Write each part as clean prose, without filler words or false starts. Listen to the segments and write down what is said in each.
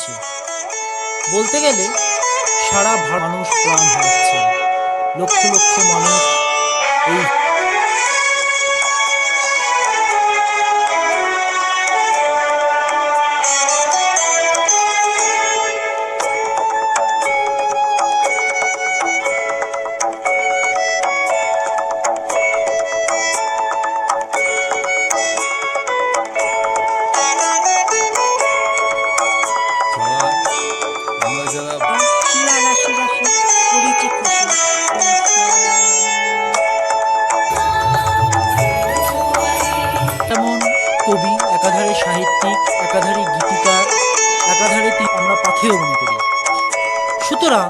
হচ্ছে। বলতে গেলে সারা মানুষ প্রাণ হারাচ্ছেন, লক্ষ লক্ষ মানুষ এই যারা আমরা যারা না রাশি রাশি করেছি খুশি তেমন কবি, একাধারে সাহিত্যিক, একাধারে গীতিকার, একাধারে আমরা পাথেয় মনে করি। সুতরাং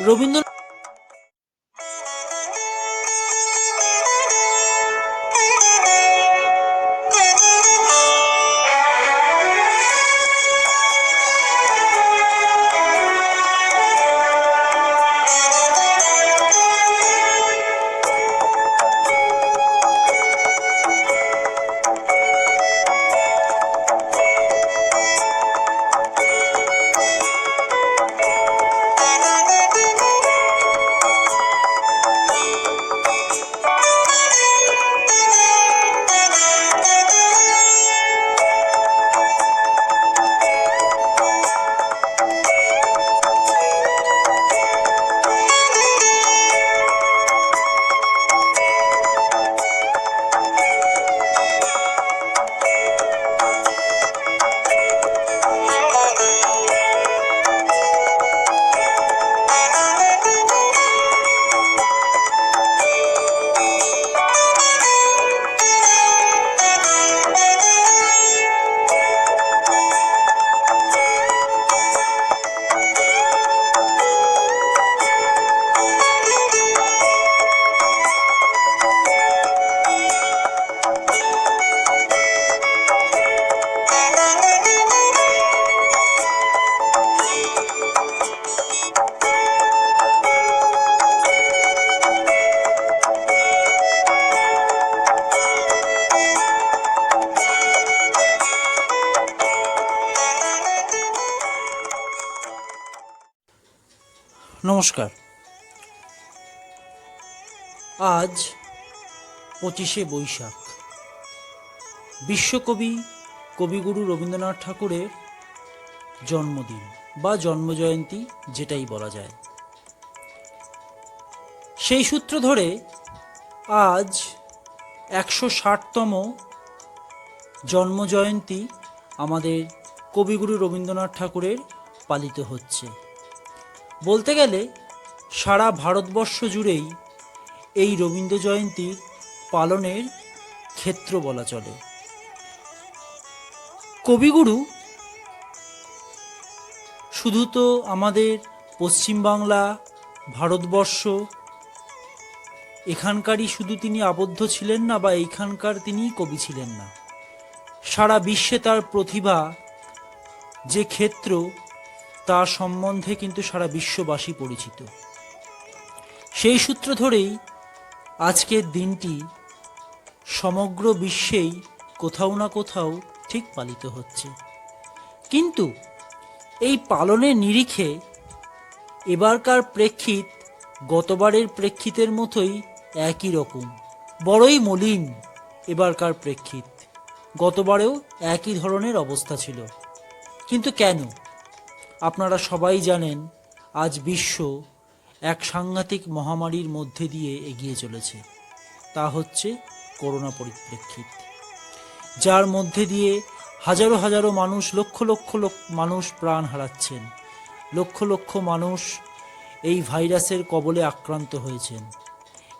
রবীন্দ্রনাথ নমস্কার। আজ 25শে বৈশাখ, বিশ্বকবি কবিগুরু রবীন্দ্রনাথ ঠাকুরের জন্মদিন বা জন্মজয়ন্তী, যেটাই বলা যায়। সেই সূত্র ধরে আজ 160তম জন্মজয়ন্তী আমাদের কবিগুরু রবীন্দ্রনাথ ঠাকুরের পালিত হচ্ছে। বলতে গেলে সারা ভারতবর্ষ জুড়েই এই রবীন্দ্র জয়ন্তীর পালনের ক্ষেত্র বলা চলে। কবিগুরু শুধু তো আমাদের পশ্চিমবাংলা, ভারতবর্ষ এখানকারই শুধু তিনি আবদ্ধ ছিলেন না, বা এইখানকার তিনিই কবি ছিলেন না। সারা বিশ্বে তার প্রতিভা যে ক্ষেত্র, তার সম্বন্ধে কিন্তু সারা বিশ্ববাসী পরিচিত। সেই সূত্র ধরেই আজকের দিনটি সমগ্র বিশ্বেই কোথাও না কোথাও ঠিক পালিত হচ্ছে। কিন্তু এই পালনের নিরিখে এবারকার প্রেক্ষিত গতবারের প্রেক্ষিতের মতোই একই রকম, বড়ই মলিন এবারকার প্রেক্ষিত। গতবারেও একই ধরনের অবস্থা ছিল। কিন্তু কেন? আপনারা সবাই জানেন, আজ বিশ্ব এক সাংঘাতিক মহামারীর মধ্যে দিয়ে এগিয়ে চলেছে। তা হচ্ছে করোনা পরিপ্রেক্ষিত, যার মধ্যে দিয়ে হাজারো হাজারো মানুষ, লক্ষ লক্ষ মানুষ প্রাণ হারাচ্ছেন। লক্ষ লক্ষ মানুষ এই ভাইরাসের কবলে আক্রান্ত হয়েছেন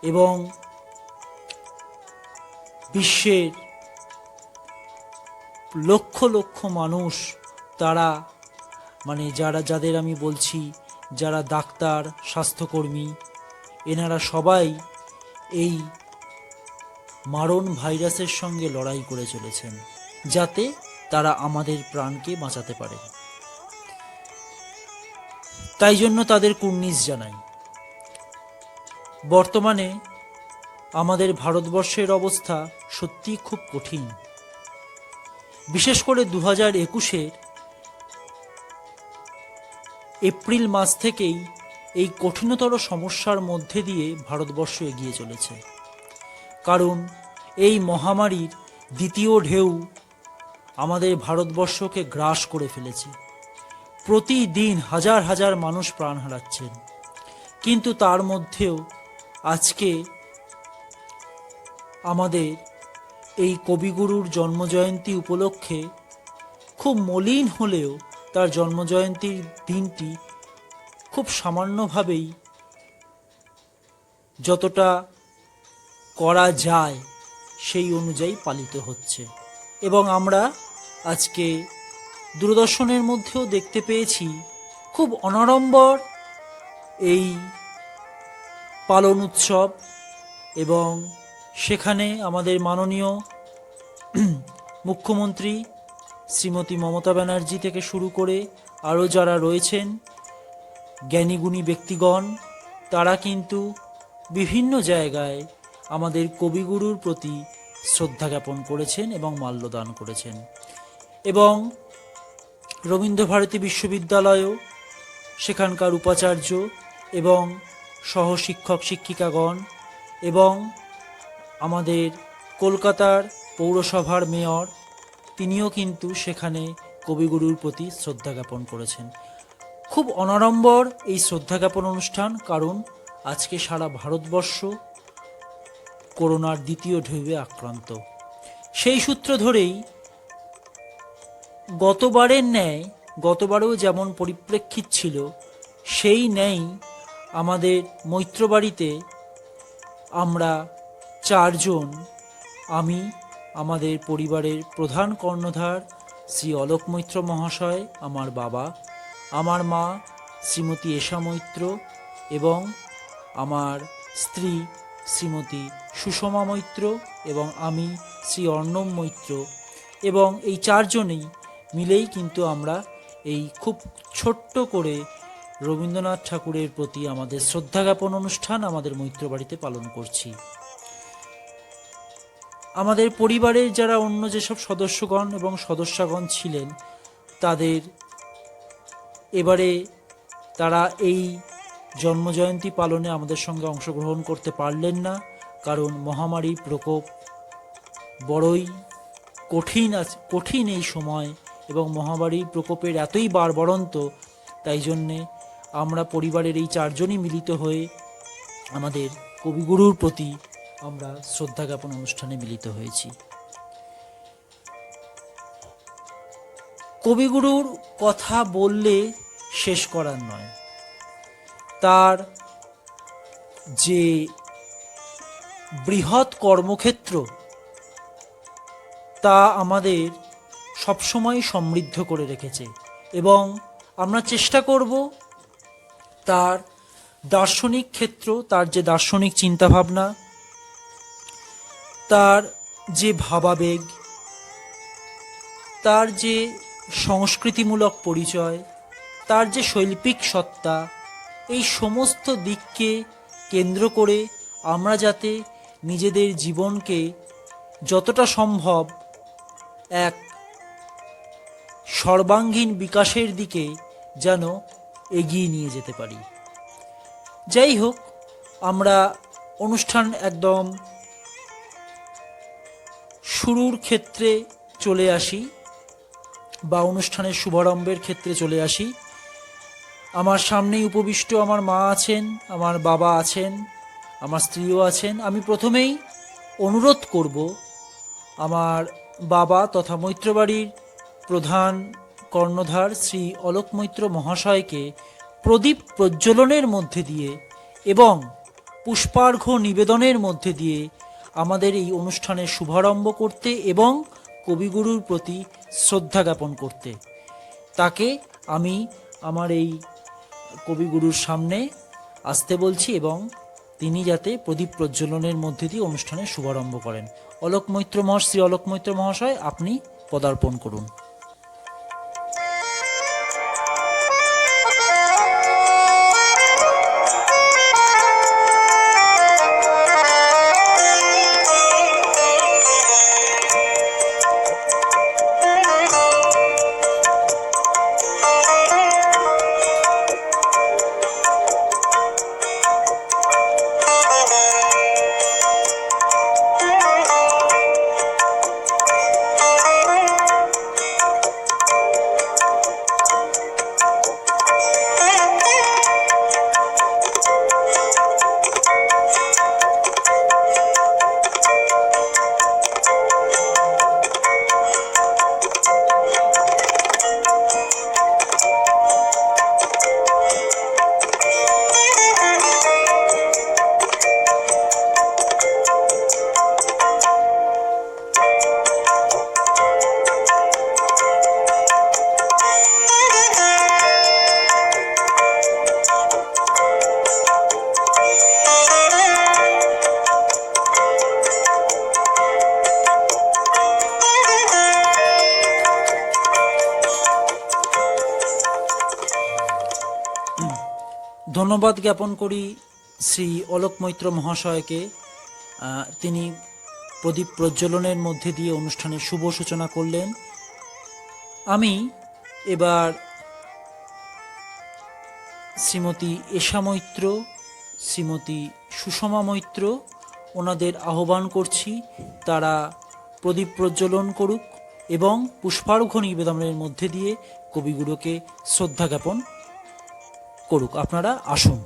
এবং বিশ্বের লক্ষ লক্ষ মানুষ, তারা যাদের আমি বলছি, যারা ডাক্তার, স্বাস্থ্যকর্মী, এনারা সবাই এই মারণ ভাইরাসের সঙ্গে লড়াই করে চলেছেন, যাতে তারা আমাদের প্রাণকে বাঁচাতে পারে। তাই জন্য তাদের কুর্নিশ জানাই। বর্তমানে আমাদের ভারতবর্ষের অবস্থা সত্যি খুব কঠিন। বিশেষ করে 2021-এর এপ্রিল মাস থেকেই এই কঠিনতর সমস্যার মধ্যে দিয়ে ভারতবর্ষ এগিয়ে চলেছে। কারণ এই মহামারীর দ্বিতীয় ঢেউ আমাদের ভারতবর্ষকে গ্রাস করে ফেলেছে। প্রতিদিন হাজার হাজার মানুষ প্রাণ হারাচ্ছেন, কিন্তু তার মধ্যেও আজকে আমাদের এই কবিগুরুর জন্মজয়ন্তী উপলক্ষে খুব মলিন হলেও তার জন্মজয়ন্তীর দিনটি খুব সামান্যভাবেই যতটা করা যায় সেই অনুযায়ী পালিত হচ্ছে। এবং আমরা আজকে দূরদর্শনের মধ্যেও দেখতে পেয়েছি খুব অনাড়ম্বর এই পালন উৎসব, এবং সেখানে আমাদের মাননীয় মুখ্যমন্ত্রী শ্রীমতী মমতা ব্যানার্জি থেকে শুরু করে আরও যারা রয়েছেন জ্ঞানীগুণী ব্যক্তিগণ, তারা কিন্তু বিভিন্ন জায়গায় আমাদের কবিগুরুর প্রতি শ্রদ্ধা জ্ঞাপন করেছেন এবং মাল্যদান করেছেন। এবং রবীন্দ্রভারতী বিশ্ববিদ্যালয়েও সেখানকার উপাচার্য এবং সহশিক্ষক শিক্ষিকাগণ এবং আমাদের কলকাতার পৌরসভার মেয়র, তিনিও কিন্তু সেখানে কবিগুরুর প্রতি শ্রদ্ধা জ্ঞাপন করেছেন। খুব অনাড়ম্বর এই শ্রদ্ধা জ্ঞাপন অনুষ্ঠান, কারণ আজকে সারা ভারতবর্ষ করোনার দ্বিতীয় ঢেউয়ে আক্রান্ত। সেই সূত্র ধরেই গতবারের ন্যায়, গতবারেও যেমন পরিপ্রেক্ষিত ছিল সেই ন্যায় আমাদের মৈত্রবাড়িতে আমরা চারজন, আমি, আমাদের পরিবারের প্রধান কর্ণধার শ্রী অলোক মৈত্র মহাশয়, আমার বাবা, আমার মা শ্রীমতী এশা মৈত্র এবং আমার স্ত্রী শ্রীমতী সুষমা মৈত্র এবং আমি শ্রী অর্ণব মৈত্র, এবং এই চারজনেই মিলেই কিন্তু আমরা এই খুব ছোট্ট করে রবীন্দ্রনাথ ঠাকুরের প্রতি আমাদের শ্রদ্ধা জ্ঞাপন অনুষ্ঠান আমাদের মৈত্রবাড়িতে পালন করছি। আমাদের পরিবারের যারা অন্য যেসব সদস্যগণ এবং সদস্যগণ ছিলেন, তাদের এবারে তারা এই জন্মজয়ন্তী পালনে আমাদের সঙ্গে অংশগ্রহণ করতে পারলেন না, কারণ মহামারীর প্রকোপ বড়ই কঠিন এই সময়, এবং মহামারীর প্রকোপের এতই বাড়বড়ন্ত, তাই জন্যে আমরা পরিবারের এই চারজনই মিলিত হয়ে আমাদের কবিগুরুর প্রতি আমরা শ্রদ্ধা জ্ঞাপন অনুষ্ঠানে মিলিত হয়েছি। কবিগুরুর কথা বললে শেষ করার নয়। তার যে বৃহৎ কর্মক্ষেত্র, তা আমাদের সবসময় সমৃদ্ধ করে রেখেছে, এবং আমরা চেষ্টা করব তার দার্শনিক ক্ষেত্র, তার যে দার্শনিক চিন্তাভাবনা, তার যে ভাবাবেগ, তার যে সংস্কৃতিমূলক পরিচয়, তার যে শৈল্পিক সত্তা, এই সমস্ত দিককে কেন্দ্র করে আমরা যাতে নিজেদের জীবনকে যতটা সম্ভব এক সর্বাঙ্গীন বিকাশের দিকে যেন এগিয়ে নিয়ে যেতে পারি। যাই হোক, আমরা অনুষ্ঠান একদম শুরুর ক্ষেত্রে চলে আসি, বা অনুষ্ঠানের শুভারম্ভের ক্ষেত্রে চলে আসি। আমার সামনেই উপবিষ্ট আমার মা আছেন, আমার বাবা আছেন, আমার স্ত্রীও আছেন। আমি প্রথমেই অনুরোধ করব আমার বাবা তথা মৈত্রবাড়ির প্রধান কর্ণধার শ্রী অলোক মৈত্র মহাশয়কে প্রদীপ প্রজ্বলনের মধ্যে দিয়ে এবং পুষ্পার্ঘ্য নিবেদনের মধ্যে দিয়ে আমাদের এই অনুষ্ঠানের শুভারম্ভ করতে এবং কবিগুরুর প্রতি শ্রদ্ধা জ্ঞাপন করতে। তাকে আমি আমার এই কবিগুরুর সামনে আসতে বলছি, এবং তিনি যাতে প্রদীপ প্রজ্বলনের মধ্যে দিয়ে অনুষ্ঠানের শুভারম্ভ করেন। অলোক মৈত্র শ্রী অলোক মৈত্র মহাশয়, আপনি পদার্পণ করুন। ধন্যবাদ জ্ঞাপন করি শ্রী অলোক মৈত্র মহাশয়কে। তিনি প্রদীপ প্রজ্বলনের মধ্যে দিয়ে অনুষ্ঠানের শুভ সূচনা করলেন। আমি এবার শ্রীমতী এশা মৈত্র, শ্রীমতী সুষমা মৈত্র, ওনাদের আহ্বান করছি তারা প্রদীপ প্রজ্বলন করুক এবং পুষ্পার্ঘ্য নিবেদনের মধ্যে দিয়ে কবিগুরুকে শ্রদ্ধা জ্ঞাপন করুক। আপনারা আসুন।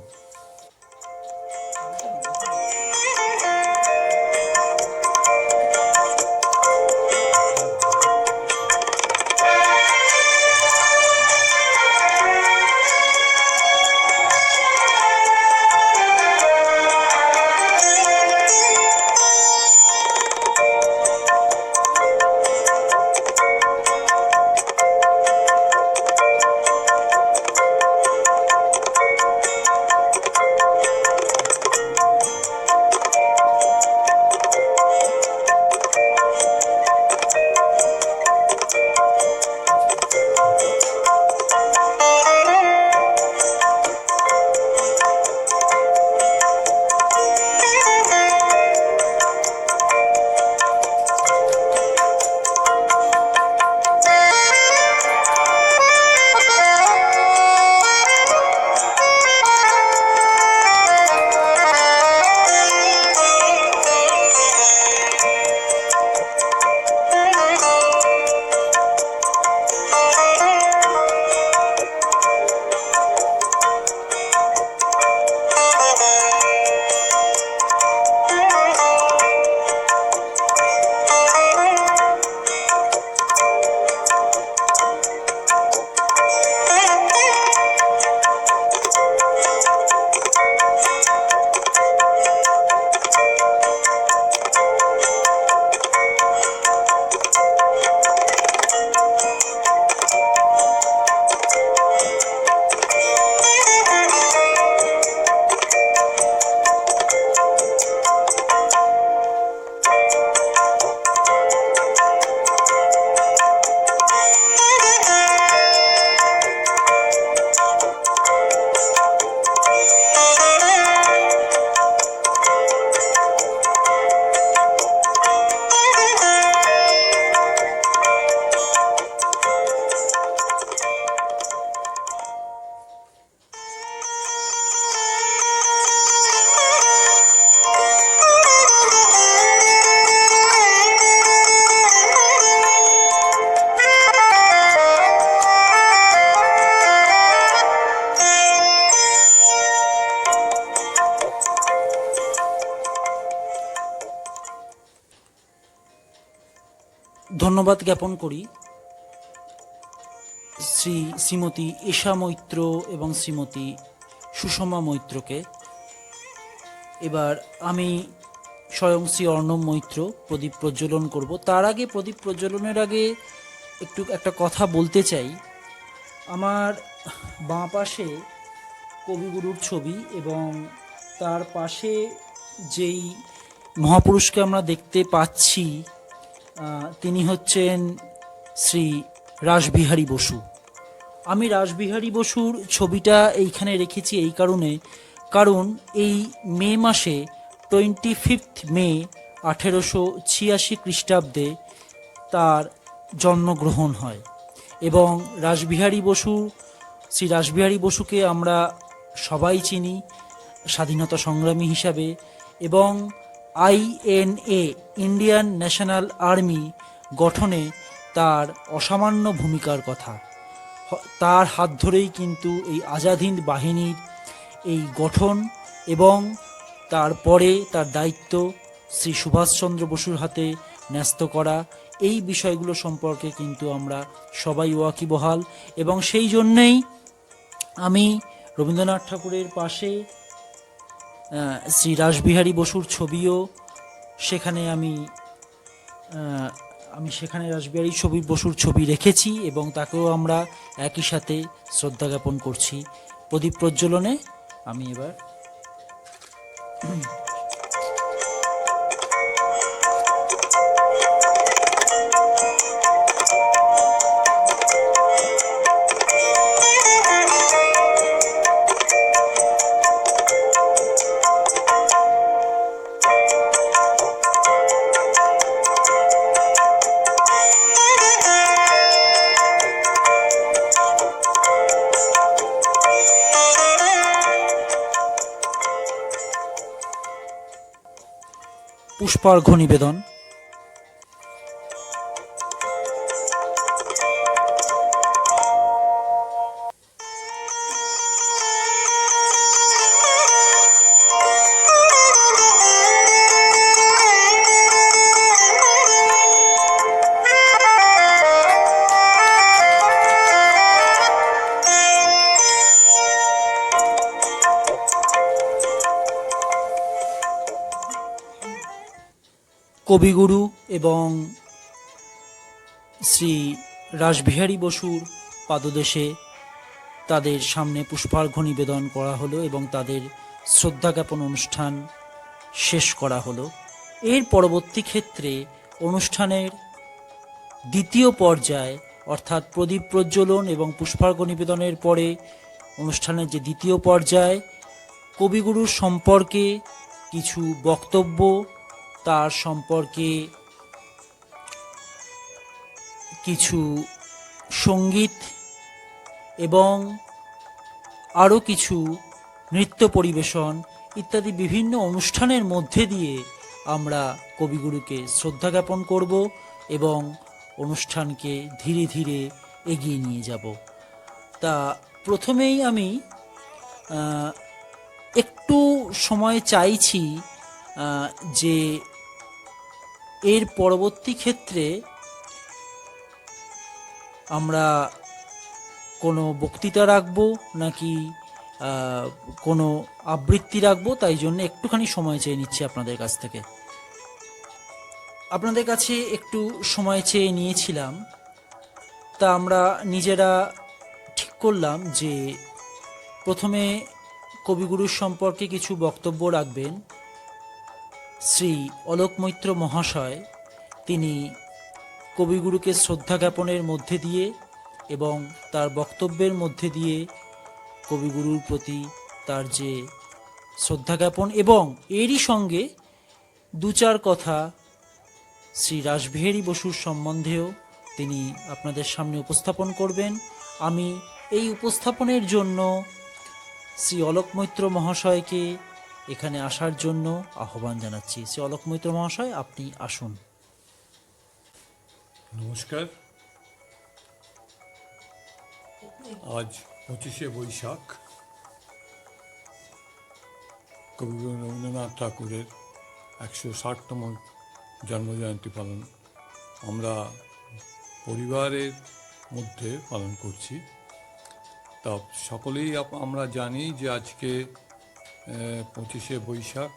ধন্যবাদ জ্ঞাপন করি শ্রীমতী এশা মৈত্র এবং শ্রীমতী সুষমা মৈত্রকে। এবার আমি স্বয়ং শ্রী অর্ণব মৈত্র প্রদীপ প্রজ্বলন করব। তার আগে, প্রদীপ প্রজ্বলনের আগে একটা কথা বলতে চাই। আমার বাঁ পাশে কবিগুরুর ছবি এবং তার পাশে যেই মহাপুরুষকে আমরা দেখতে পাচ্ছি তিনি হচ্ছেন শ্রী রাসবিহারী বসু। আমি রাসবিহারী বসুর ছবিটা এইখানে রেখেছি এই কারণ এই মে মাসে 25 মে 1886 খ্রিস্টাব্দে তার জন্মগ্রহণ হয় এবং শ্রী রাসবিহারী বসুকে আমরা সবাই চিনি স্বাধীনতা সংগ্রামী হিসাবে, এবং INA ইন্ডিয়ান ন্যাশনাল আর্মি গঠনে তার অসামান্য ভূমিকার কথা। তার হাত ধরেই কিন্তু এই আজাদ হিন্দ বাহিনীর এই গঠন এবং তারপরে তার দায়িত্ব শ্রী সুভাষচন্দ্র বসুর হাতে ন্যস্ত করা, এই বিষয়গুলো সম্পর্কে কিন্তু আমরা সবাই ওয়াকিবহাল। এবং সেই জন্যেই আমি রবীন্দ্রনাথ ঠাকুরের পাশে শ্রী রাসবিহারী বসুর ছবিও সেখানে আমি সেখানে রাসবিহারী বসুর ছবি রেখেছি এবং তাকেও আমরা একই সাথে শ্রদ্ধা জ্ঞাপন করছি। প্রদীপ প্রজ্বলনে আমি এবার পুষ্পার্ঘ্য নিবেদন। কবিগুরু এবং শ্রী রাসবিহারী বসুর পাদদেশে তাদের সামনে পুষ্পার্ঘ্য নিবেদন করা হলো এবং তাদের শ্রদ্ধা জ্ঞাপন অনুষ্ঠান শেষ করা হলো। এর পরবর্তী ক্ষেত্রে অনুষ্ঠানের দ্বিতীয় পর্যায়ে অর্থাৎ প্রদীপ প্রজ্বলন এবং পুষ্পার্ঘ্য নিবেদনের পরে অনুষ্ঠানের যে দ্বিতীয় পর্যায়ে কবিগুরুর সম্পর্কে কিছু বক্তব্য, তার সম্পর্কে কিছু সঙ্গীত এবং আরও কিছু নৃত্য পরিবেশন ইত্যাদি বিভিন্ন অনুষ্ঠানের মধ্যে দিয়ে আমরা কবিগুরুকে শ্রদ্ধা জ্ঞাপন করব এবং অনুষ্ঠানকে ধীরে ধীরে এগিয়ে নিয়ে যাব। তা প্রথমেই আমি একটু সময় চাইছি যে এর পরবর্তী ক্ষেত্রে আমরা কোনো বক্তৃতা রাখবো নাকি কোনো আবৃত্তি রাখবো, তাই জন্য একটুখানি সময় চেয়ে নিচ্ছি আপনাদের কাছ থেকে। আপনাদের কাছে একটু সময় চেয়ে নিয়েছিলাম, তা আমরা নিজেরা ঠিক করলাম যে প্রথমে কবিগুরুর সম্পর্কে কিছু বক্তব্য রাখবেন শ্রী অলোক মৈত্র মহাশয়। তিনি কবিগুরুকে শ্রদ্ধা জ্ঞাপনের মধ্যে দিয়ে এবং তার বক্তব্যের মধ্যে দিয়ে কবিগুরুর প্রতি তার যে শ্রদ্ধা জ্ঞাপন এবং এরই সঙ্গে দু চার কথা শ্রী রাসবিহারী বসুর সম্বন্ধেও তিনি আপনাদের সামনে উপস্থাপন করবেন। আমি এই উপস্থাপনের জন্য শ্রী অলোক মৈত্র মহাশয়কে এখানে আসার জন্য আহ্বান জানাচ্ছি। শ্রী অলোক মৈত্র মহাশয়, আপনি আসুন। নমস্কার। আজ 25শে বৈশাখ, কবিগুরু রবীন্দ্রনাথ ঠাকুরের 160তম জন্মজয়ন্তী পালন আমরা পরিবারের মধ্যে পালন করছি। তা সকলেই আমরা জানি যে আজকে 25শে বৈশাখ,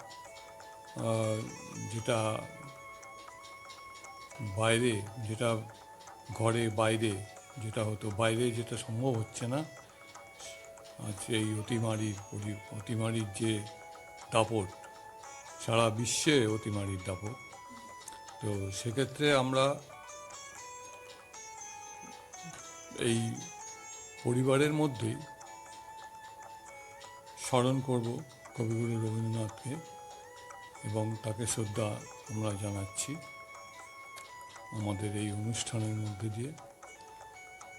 যেটা বাইরে, যেটা ঘরে বাইরে যেটা হতো, বাইরে যেটা সম্ভব হচ্ছে না, আজ এই অতিমারির যে দাপট, সারা বিশ্বে অতিমারির দাপট। তো সেক্ষেত্রে আমরা এই পরিবারের মধ্যেই স্মরণ করব কবিগুরু রবীন্দ্রনাথকে এবং তাকে শ্রদ্ধা আমরা জানাচ্ছি আমাদের এই অনুষ্ঠানের মধ্যে দিয়ে।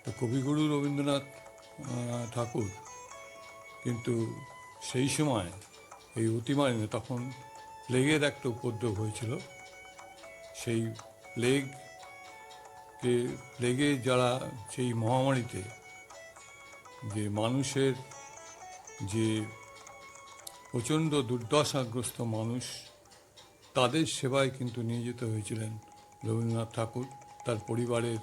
তো কবিগুরু রবীন্দ্রনাথ ঠাকুর কিন্তু সেই সময় এই অতিমারিতে, তখন প্লেগের একটা উপদ্রব হয়েছিল। সেই প্লেগে যারা, সেই মহামারীতে যে মানুষের যে প্রচণ্ড দুর্দশাগ্রস্ত মানুষ, তাদের সেবায় কিন্তু নিয়োজিত হয়েছিলেন রবীন্দ্রনাথ ঠাকুর তার পরিবারের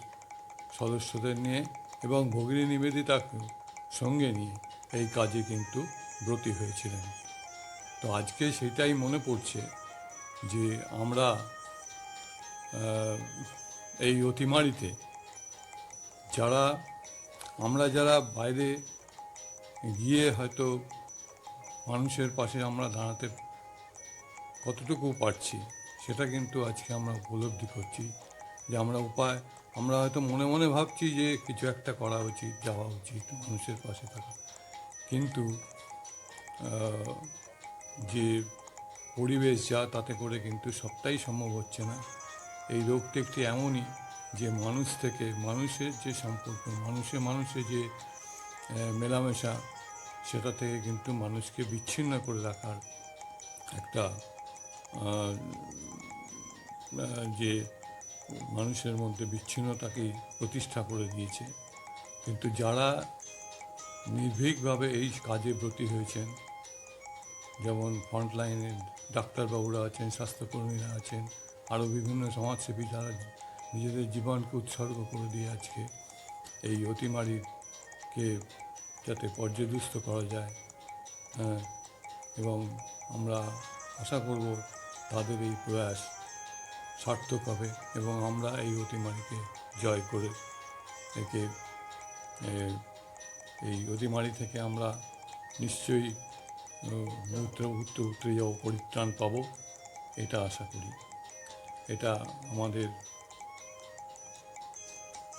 সদস্যদের নিয়ে এবং ভগিনী নিবেদিতাকে সঙ্গে নিয়ে এই কাজে কিন্তু ব্রতী হয়েছিলেন। তো আজকে সেটাই মনে পড়ছে যে আমরা এই অতিমারিতে যারা বাইরে গিয়ে হয়তো মানুষের পাশে আমরা দাঁড়াতে কতটুকু পারছি, সেটা কিন্তু আজকে আমরা উপলব্ধি করছি যে আমরা হয়তো মনে মনে ভাবছি যে কিছু একটা করা উচিত, যাওয়া উচিত, মানুষের পাশে থাকা, কিন্তু যে পরিবেশ যা, তাতে করে কিন্তু সবটাই সম্ভব হচ্ছে না। এই রোগটি একটি এমনই যে মানুষ থেকে মানুষের যে সম্পর্ক, মানুষের যে মেলামেশা, সেটা থেকে কিন্তু মানুষকে বিচ্ছিন্ন করে রাখার একটা যে মানুষের মধ্যে বিচ্ছিন্নতাকে প্রতিষ্ঠা করে দিয়েছে। কিন্তু যারা নির্ভীকভাবে এই কাজে ব্রতী হয়েছেন, যেমন ফ্রন্টলাইনের ডাক্তারবাবুরা আছেন, স্বাস্থ্যকর্মীরা আছেন, আরও বিভিন্ন সমাজসেবী যারা নিজেদের জীবনকে উৎসর্গ করে দিয়ে আজকে এই অতিমারিকে যাতে পর্যদুস্ত করা যায়, এবং আমরা আশা করব তাদের এই প্রয়াস সার্থক হবে এবং আমরা এই অতিমারিকে জয় করে একে এই অতিমারি থেকে আমরা নিশ্চয়ই উতরে যাবো, পরিত্রাণ পাব, এটা আশা করি।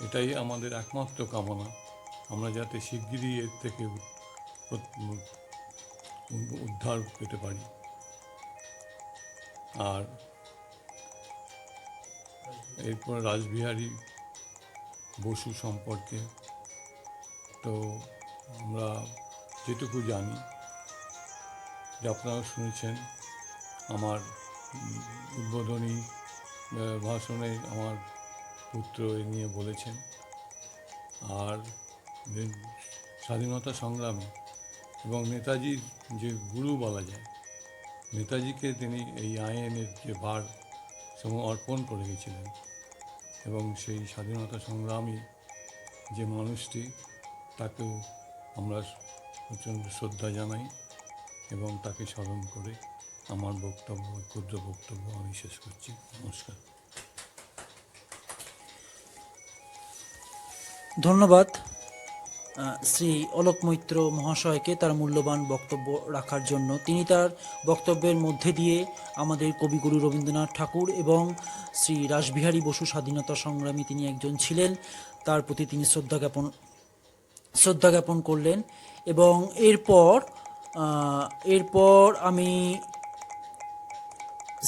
এটাই আমাদের একমাত্র কামনা, আমরা যাতে শিগগিরই এর থেকে উদ্ধার পেতে পারি। আর এরপর রাসবিহারী বসু সম্পর্কে তো আমরা যেটুকু জানি, যে আপনারা শুনেছেন আমার উদ্বোধনী ভাষণে আমার পুত্র এ নিয়ে বলেছেন। আর স্বাধীনতা সংগ্রামে এবং নেতাজির যে গুরু বলা যায়, নেতাজিকে তিনি এই আইনের যে ভার অর্পণ করে গেছিলেন, এবং সেই স্বাধীনতা সংগ্রামী যে মানুষটি, তাকেও আমরা প্রচণ্ড শ্রদ্ধা জানাই এবং তাকে স্মরণ করে আমার ক্ষুদ্র বক্তব্য আমি শেষ করছি। নমস্কার। ধন্যবাদ শ্রী অলোক মৈত্র মহাশয়কে তার মূল্যবান বক্তব্য রাখার জন্য। তিনি তার বক্তব্যের মধ্যে দিয়ে আমাদের কবিগুরু রবীন্দ্রনাথ ঠাকুর এবং শ্রী রাসবিহারী বসু স্বাধীনতা সংগ্রামী তিনি একজন ছিলেন, তার প্রতি তিনি শ্রদ্ধা জ্ঞাপন করলেন। এবং এরপর আমি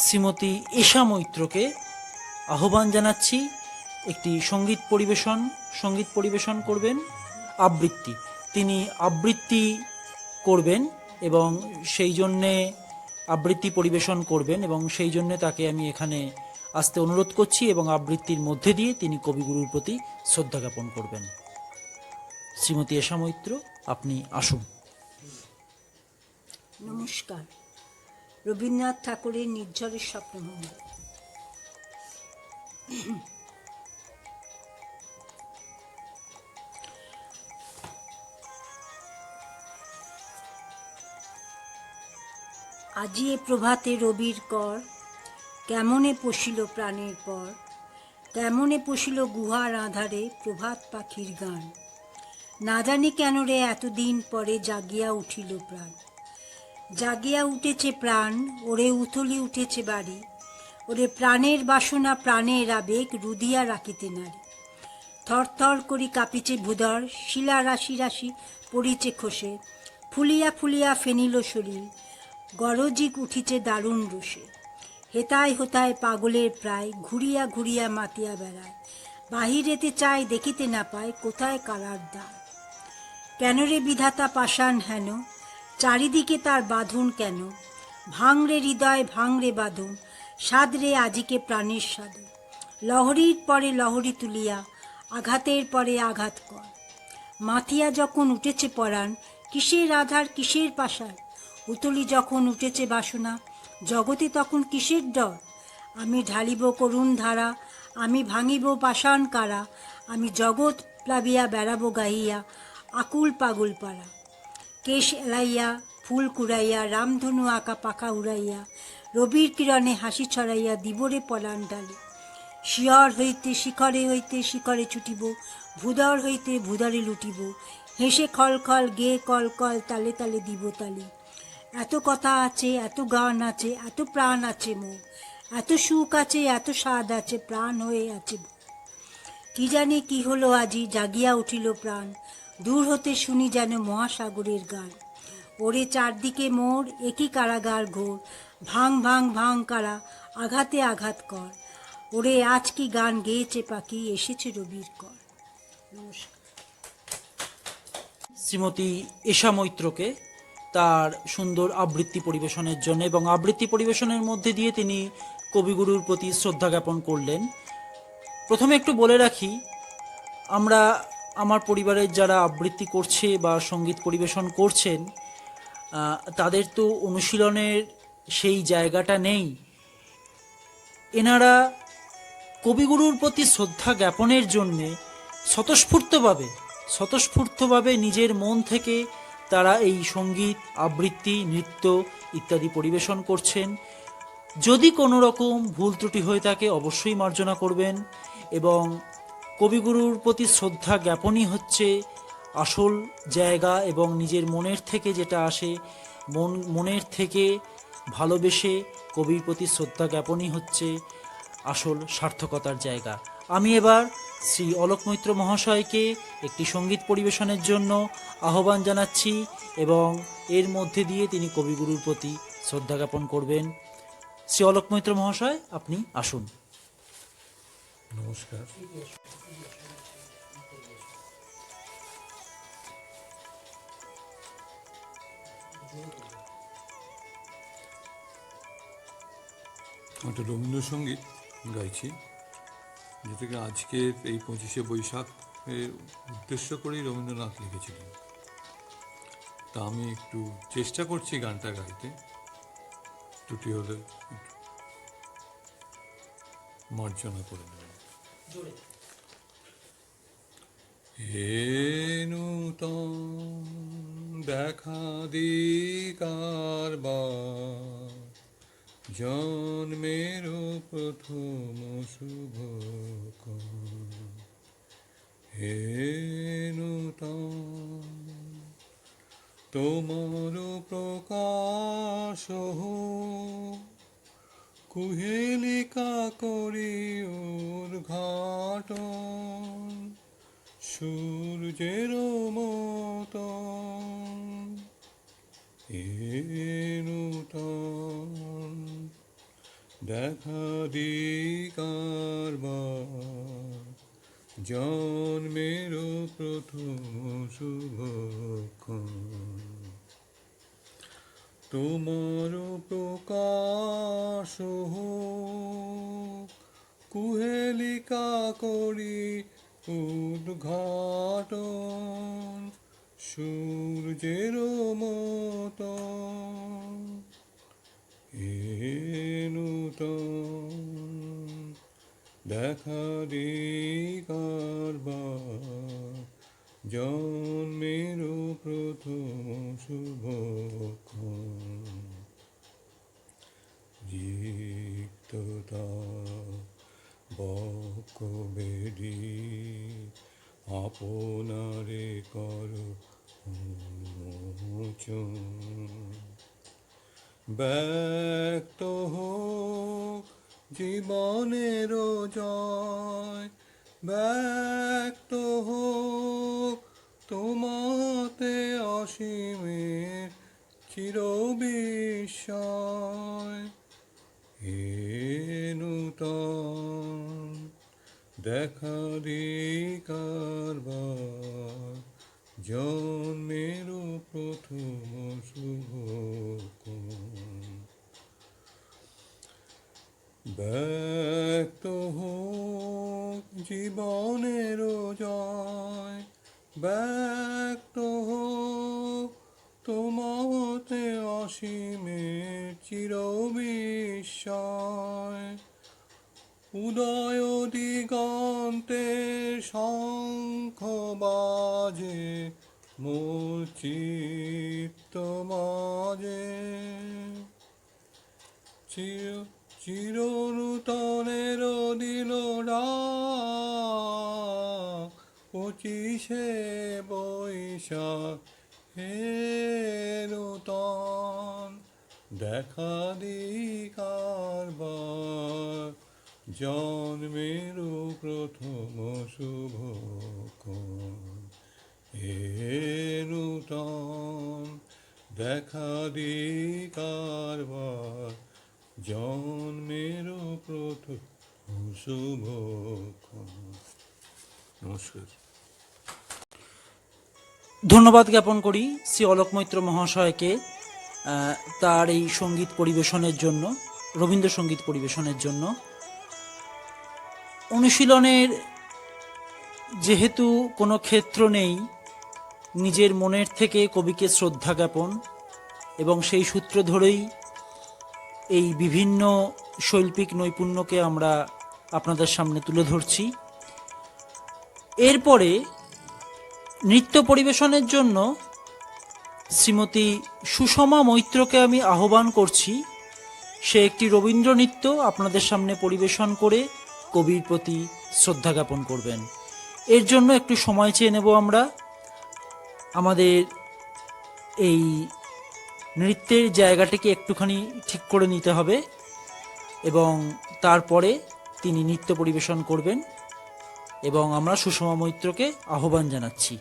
শ্রীমতী ঈশা মৈত্রকে আহ্বান জানাচ্ছি, একটি সঙ্গীত পরিবেশন করবেন, আবৃত্তি। তিনি আবৃত্তি করবেন এবং সেই জন্যে আবৃত্তি পরিবেশন করবেন এবং সেই জন্যে তাকে আমি এখানে আসতে অনুরোধ করছি এবং আবৃত্তির মধ্যে দিয়ে তিনি কবিগুরুর প্রতি শ্রদ্ধা জ্ঞাপন করবেন। শ্রীমতী ঈশা মৈত্র, আপনি আসুন। নমস্কার। রবীন্দ্রনাথ ঠাকুরের নির্ঝরের স্বপ্নভঙ্গ। আজি এ প্রভাতে রবির কর, কেমনে পশিল প্রাণের পর, কেমনে পশিল গুহার আধারে প্রভাত পাখির গান। না জানি কেন রে এতদিন পরে জাগিয়া উঠিল প্রাণ, জাগিয়া উঠেছে প্রাণ, ওরে উথলি উঠেছে বাড়ি, ওরে প্রাণের বাসনা প্রাণের আবেগ রুদিয়া রাখিতে নারী। থরথর করি কাঁপিছে ভূধর, শিলা রাশি রাশি পড়িছে খসে, ফুলিয়া ফুলিয়া ফেনিল শরীর, গরজিক উঠিছে দারুণ রোষে। হেতায় হোতায় পাগলের প্রায়, ঘুরিয়া ঘুরিয়া মাতিয়া বেড়ায়, বাহিরেতে চায় দেখিতে না পায় কোথায় কারার দ্বার। কেন রে বিধাতা পাষাণ হেন, চারিদিকে তার বাঁধন কেন, ভাঙরে হৃদয় ভাঙরে বাঁধন, সাদরে আজিকে প্রাণের সাধু। লহরীর পরে লহরী তুলিয়া, আঘাতের পরে আঘাত কর। মাথিয়া যখন উঠেছে পরাণ, কিসের আধার কিসের পাষাণ, উতলি যখন উঠেছে বাসনা, জগতে তখন কিসের ডর। আমি ঢালিব করুণ ধারা, আমি ভাঙিব পাষাণ কারা, আমি জগৎ প্লাবিয়া বেড়াবো গাহিয়া আকুল পাগল পাড়া। কেশ এলাইয়া ফুল কুড়াইয়া, রামধনু আঁকা পাখা উড়াইয়া, রবির কিরণে হাসি ছড়াইয়া দিবরে পলান ডালে। শিয়র হইতে শিখরে হইতে শিখরে ছুটিব, ভূধর হইতে ভূধরে লুটিব, হেসে খল খল গেয়ে কল কল তালে তালে দিব তালি। এত কথা আছে, এত গান আছে, এত প্রাণ আছে মোর, এত সুখ আছে, এত স্বাদ আছে, প্রাণ হয়ে আছে। কি জানি কি হলো আজি জাগিয়া উঠিল প্রাণ, দূর হতে শুনি যেন মহাসাগরের গান। ওরে চারদিকে মোর একই কারাগার ঘোর, ভাঙ ভাঙ ভাঙ কারা, আঘাতে আঘাত কর। ওরে আজ কি গান গেয়েছে পাখি, এসেছে রবির কর। নমস্কার। শ্রীমতী ঈশা মৈত্রকে তার সুন্দর আবৃত্তি পরিবেশনের জন্য এবং আবৃত্তি পরিবেশনের মধ্যে দিয়ে তিনি কবিগুরুর প্রতি শ্রদ্ধা জ্ঞাপন করলেন। প্রথমে একটু বলে রাখি, আমরা আমার পরিবারের যারা আবৃত্তি করছে বা সঙ্গীত পরিবেশন করছেন, তাদের তো অনুশীলনের সেই জায়গাটা নেই। এনারা কবিগুরুর প্রতি শ্রদ্ধা জ্ঞাপনের জন্যে স্বতঃস্ফূর্তভাবে নিজের মন থেকে তারা এই সঙ্গীত, আবৃত্তি, নৃত্য ইত্যাদি পরিবেশন করছেন। যদি কোনো রকম ভুল ত্রুটি হয়ে থাকে অবশ্যই মার্জনা করবেন। এবং কবিগুরুর প্রতি শ্রদ্ধা জ্ঞাপনই হচ্ছে আসল জায়গা, এবং নিজের মনের থেকে যেটা আসে, মনের থেকে ভালোবেসে কবির প্রতি শ্রদ্ধা জ্ঞাপনই হচ্ছে আসল সার্থকতার জায়গা। আমি এবার শ্রী অলোক মৈত্র মহাশয়কে একটি সঙ্গীত পরিবেশনের জন্য আহ্বান জানাচ্ছি, এবং এর মধ্যে দিয়ে তিনি কবিগুরুর প্রতি শ্রদ্ধা জ্ঞাপন করবেন। শ্রী অলোক মৈত্র মহাশয়, আপনি আসুন। নমস্কার। একটা রবীন্দ্রসঙ্গীত গাইছি, যেটাকে আজকের এই 25শে বৈশাখ এর উদ্দেশ্য করেই রবীন্দ্রনাথ লিখেছিলেন। তা আমি একটু চেষ্টা করছি গানটা গাইতে, ত্রুটি হলে মার্জনা করে নেবেন। হে নূতন দেখা দিকার বার, জন্মের প্রথম শুভক্ষণ। হে নূতন তোমার প্রকাশ হোক, কুহেলিকা করি উদ্ঘাটন, সূর্যের মতন। হে নূতন দেখা দিকার বার, জন্মের প্রথম শুভক্ষণ। তোমার প্রকাশ হোক, কুহেলিকা করি উদ্ঘাটন, সূর্যের মতন। হে নূতন দেখা দিকার বার, জন্মের প্রথম শুভক্ষণ। রিক্ততা বক্ষ বেদি আপনারে কর উন্মোচন, ব্যক্ত হোক জীবনের জয়, ব্যক্ত হোক তোমাতে অসীমের চিরবিস্ময়। হে নূতন দেখা দিকার বার, জন্মের প্রথম শুভক্ষণ। ব্যক্ত হোক জীবনের জয়, ব্যক্ত হোক তোমাতে অসীমের চিরবিস্ময়। উদয় দিগন্তে শঙ্খ বাজে, মোর চিত্ত মাঝে। চিরনূতনের দিল ডাক, 25শে বৈশাখ। হে নূতন দেখা দিকার বার, জন্মের প্রথম শুভক্ষণ। হে নূতন দেখা দিকার বার, জন্মের প্রথম শুভক্ষণ। নমস্কার। ধন্যবাদ জ্ঞাপন করি শ্রী অলোক মৈত্র মহাশয়কে তার এই সঙ্গীত পরিবেশনের জন্য। রবীন্দ্রসঙ্গীত পরিবেশনের জন্য। অনুশীলনের যেহেতু কোনো ক্ষেত্র নেই, নিজের মনের থেকে কবিকে শ্রদ্ধা জ্ঞাপন এবং সেই সূত্র ধরেই এই বিভিন্ন শৈল্পিক নৈপুণ্যকে আমরা আপনাদের সামনে তুলে ধরছি। এরপরে নৃত্য পরিবেশনের জন্য শ্রীমতী সুষমা মৈত্রকে আমি আহ্বান করছি। সে একটি রবীন্দ্র নৃত্য আপনাদের সামনে পরিবেশন করে কবির প্রতি শ্রদ্ধা জ্ঞাপন করবেন। এর জন্য একটু সময় চেয়ে নেব আমরা। আমাদের এই নৃত্যের জায়গাটিকে একটুখানি ঠিক করে নিতে হবে এবং তারপরে তিনি নৃত্য পরিবেশন করবেন এবং আমরা সুষমা মৈত্রকে আহ্বান জানাচ্ছি।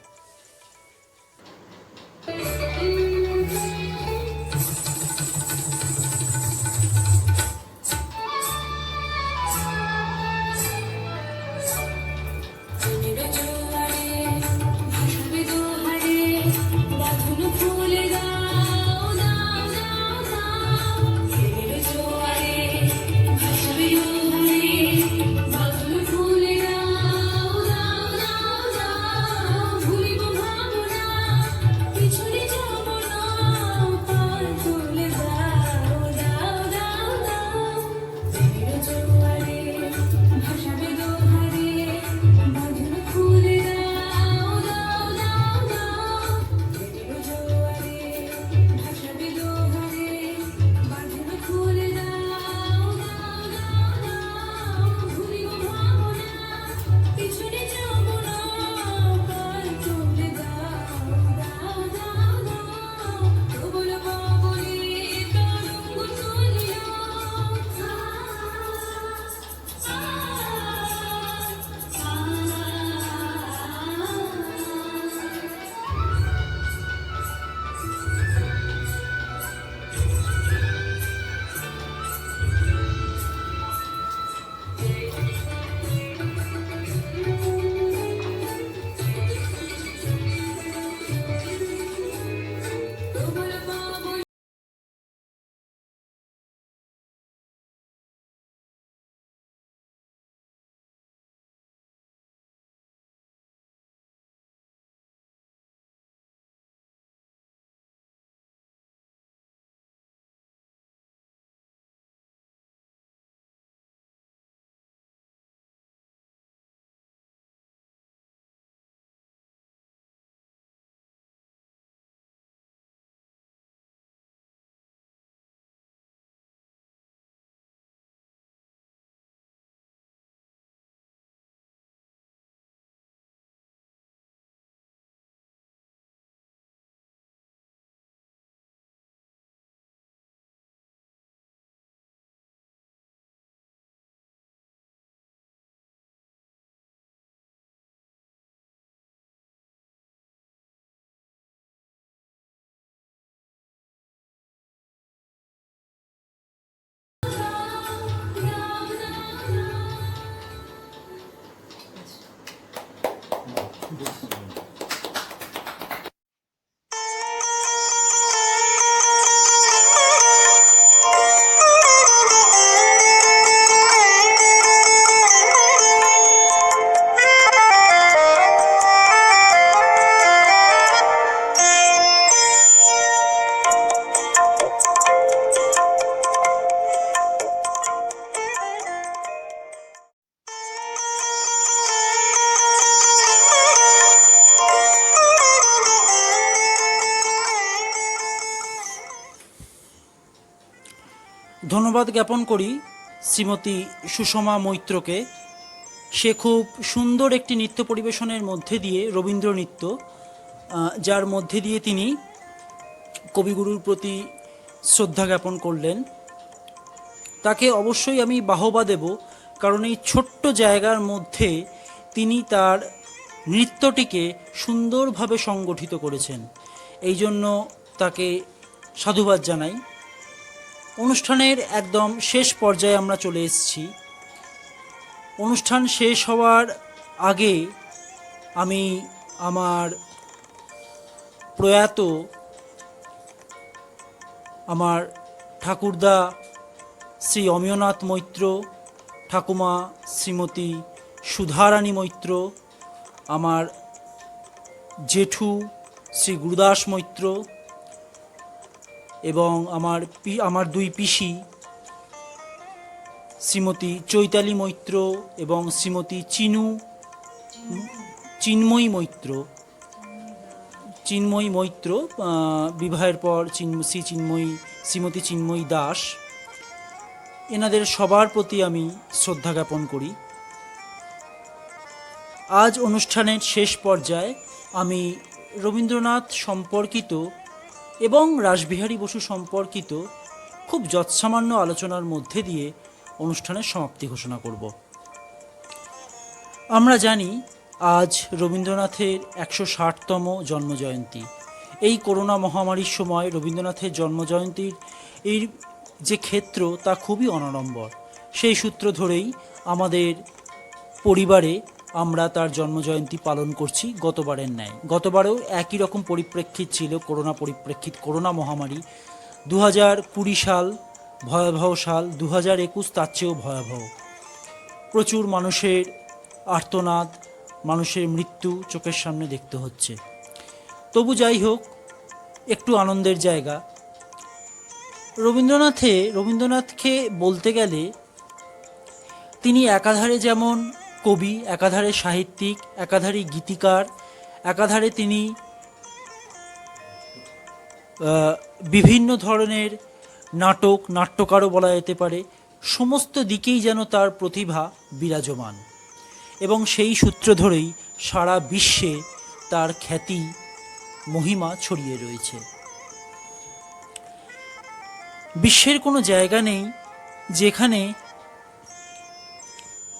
ধন্যবাদ জ্ঞাপন করি শ্রীমতী সুষমা মৈত্রকে। সে খুব সুন্দর একটি নৃত্য পরিবেশনের মধ্যে দিয়ে, রবীন্দ্র নৃত্য, যার মধ্যে দিয়ে তিনি কবিগুরুর প্রতি শ্রদ্ধা জ্ঞাপন করলেন। তাকে অবশ্যই আমি বাহবা দেব, কারণ এই ছোট্ট জায়গার মধ্যে তিনি তার নৃত্যটিকে সুন্দরভাবে সংগঠিত করেছেন। এই জন্য তাকে সাধুবাদ জানাই। অনুষ্ঠানের একদম শেষ পর্যায়ে আমরা চলে এসেছি। অনুষ্ঠান শেষ হওয়ার আগে আমি আমার প্রয়াত আমার ঠাকুরদা শ্রী অমিয়নাথ মৈত্র, ঠাকুমা শ্রীমতী সুধারানী মৈত্র, আমার জেঠু শ্রী গুরুদাস মৈত্র এবং আমার দুই পিসি শ্রীমতী চৈতালি মৈত্র এবং শ্রীমতী চিন্ময়ী মৈত্র বিবাহের পর শ্রীমতী চিন্ময়ী দাস, এনাদের সবার প্রতি আমি শ্রদ্ধা জ্ঞাপন করি। আজ অনুষ্ঠানের শেষ পর্যায়ে আমি রবীন্দ্রনাথ সম্পর্কিত এবং রাসবিহারী বসু সম্পর্কিত খুব যৎসামান্য আলোচনার মধ্যে দিয়ে অনুষ্ঠানের সমাপ্তি ঘোষণা করব। আমরা জানি আজ রবীন্দ্রনাথের 160তম জন্মজয়ন্তী। এই করোনা মহামারীর সময় রবীন্দ্রনাথের জন্মজয়ন্তীর এই যে ক্ষেত্র তা খুবই অনাড়ম্বর। সেই সূত্র ধরেই আমাদের পরিবারে আমরা তার জন্মজয়ন্তী পালন করছি গতবারের ন্যায়। গতবারেও একই রকম পরিপ্রেক্ষিত ছিল, করোনা মহামারী। 2020 সাল ভয়াবহ সাল, 2021 তার চেয়েও ভয়াবহ। প্রচুর মানুষের আর্তনাদ, মানুষের মৃত্যু চোখের সামনে দেখতে হচ্ছে। তবু যাই হোক, একটু আনন্দের জায়গা। রবীন্দ্রনাথকে বলতে গেলে তিনি একাধারে যেমন কবি, একাধারে সাহিত্যিক, একাধারে গীতিকার, একাধারে তিনি বিভিন্ন ধরনের নাট্যকারও বলা যেতে পারে। সমস্ত দিকেই যেন তার প্রতিভা বিরাজমান এবং সেই সূত্র ধরেই সারা বিশ্বে তার খ্যাতি মহিমা ছড়িয়ে রয়েছে। বিশ্বের কোনো জায়গা নেই যেখানে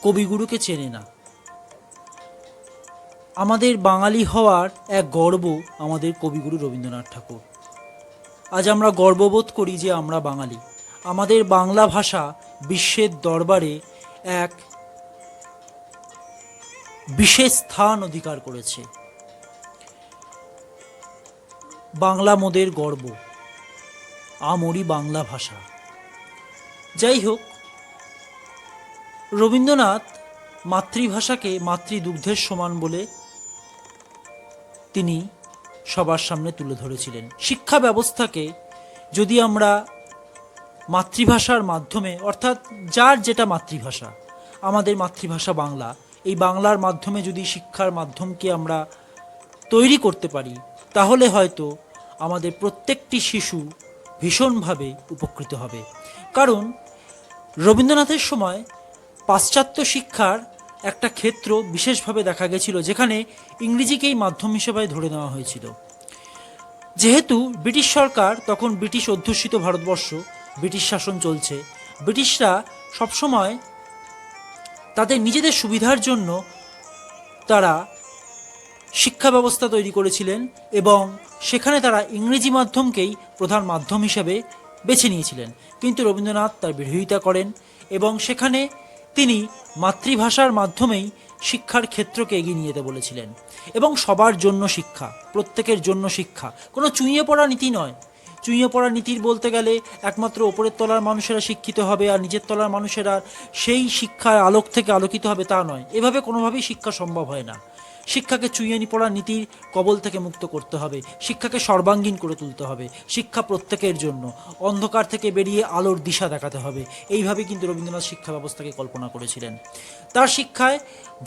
কবিগুরুকে চেনে না। আমাদের বাঙালি হওয়ার এক গর্ব আমাদের কবিগুরু রবীন্দ্রনাথ ঠাকুর। আজ আমরা গর্ববোধ করি যে আমরা বাঙালি। আমাদের বাংলা ভাষা বিশ্বের দরবারে এক বিশেষ স্থান অধিকার করেছে। বাংলা মোদের গর্ব, আমরি বাংলা ভাষা। যাই হোক, রবীন্দ্রনাথ মাতৃভাষাকে মাতৃদুগ্ধের সমান বলে তিনি সবার সামনে তুলে ধরেছিলেন। শিক্ষা ব্যবস্থাকে যদি আমরা মাতৃভাষার মাধ্যমে, অর্থাৎ যার যেটা মাতৃভাষা, আমাদের মাতৃভাষা বাংলা, এই বাংলার মাধ্যমে যদি শিক্ষার মাধ্যমকে আমরা তৈরি করতে পারি, তাহলে হয়তো আমাদের প্রত্যেকটি শিশু ভীষণভাবে উপকৃত হবে। কারণ রবীন্দ্রনাথের সময় পাশ্চাত্য শিক্ষার একটা ক্ষেত্র বিশেষভাবে দেখা গেছিল, যেখানে ইংরেজিকেই মাধ্যম হিসেবে ধরে নেওয়া হয়েছিল। যেহেতু ব্রিটিশ সরকার তখন, ব্রিটিশ অধ্যুষিত ভারতবর্ষ, ব্রিটিশ শাসন চলছে, ব্রিটিশরা সবসময় তাদের নিজেদের সুবিধার জন্য তারা শিক্ষা ব্যবস্থা তৈরি করেছিলেন এবং সেখানে তারা ইংরেজি মাধ্যমকেই প্রধান মাধ্যম হিসেবে বেছে নিয়েছিলেন। কিন্তু রবীন্দ্রনাথ তার বিরোধিতা করেন এবং সেখানে তিনি মাতৃভাষার মাধ্যমেই শিক্ষার ক্ষেত্রকে এগিয়ে নিয়ে যেতে বলেছিলেন। এবং সবার জন্য শিক্ষা, প্রত্যেকের জন্য শিক্ষা, কোনো চুঁইয়ে পড়া নীতি নয়। চুঁইয়ে পড়া নীতির বলতে গেলে একমাত্র ওপরের তলার মানুষেরা শিক্ষিত হবে আর নিচের তলার মানুষেরা সেই শিক্ষার আলোক থেকে আলোকিত হবে, তা নয়। এভাবে কোনোভাবেই শিক্ষা সম্ভব হয় না। শিক্ষাকে চুইয়ে পড়া নীতির কবল থেকে মুক্ত করতে হবে, শিক্ষাকে সর্বাঙ্গীন করে তুলতে হবে। শিক্ষা প্রত্যেকের জন্য, অন্ধকার থেকে বেরিয়ে আলোর দিশা দেখাতে হবে। এইভাবে কিন্তু রবীন্দ্রনাথ শিক্ষা ব্যবস্থাকে কল্পনা করেছিলেন। তার শিক্ষায়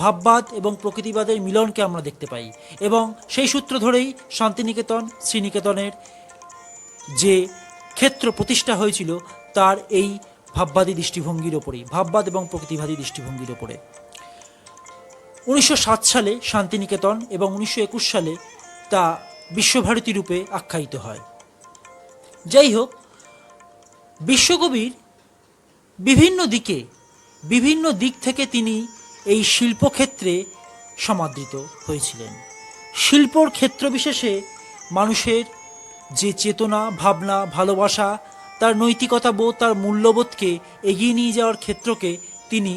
ভাববাদ এবং প্রকৃতিবাদের মিলনকে আমরা দেখতে পাই এবং সেই সূত্র ধরেই শান্তিনিকেতন, শ্রীনিকেতনের যে ক্ষেত্র প্রতিষ্ঠা হয়েছিল তার এই ভাববাদী দৃষ্টিভঙ্গির ওপরেই, ভাববাদ এবং প্রকৃতিবাদী দৃষ্টিভঙ্গির ওপরে। 1907 সালে শান্তিনিকেতন এবং 1921 সালে তা বিশ্বভারতী রূপে আখ্যায়িত হয়। যাই হোক, বিশ্বকবির বিভিন্ন দিক থেকে তিনি এই শিল্পক্ষেত্রে সমাদৃত হয়েছিলেন। শিল্পর ক্ষেত্র বিশেষে মানুষের যে চেতনা, ভাবনা, ভালোবাসা, তার নৈতিকতা বোধ, তার মূল্যবোধকে এগিয়ে নিয়ে যাওয়ার ক্ষেত্রকে তিনি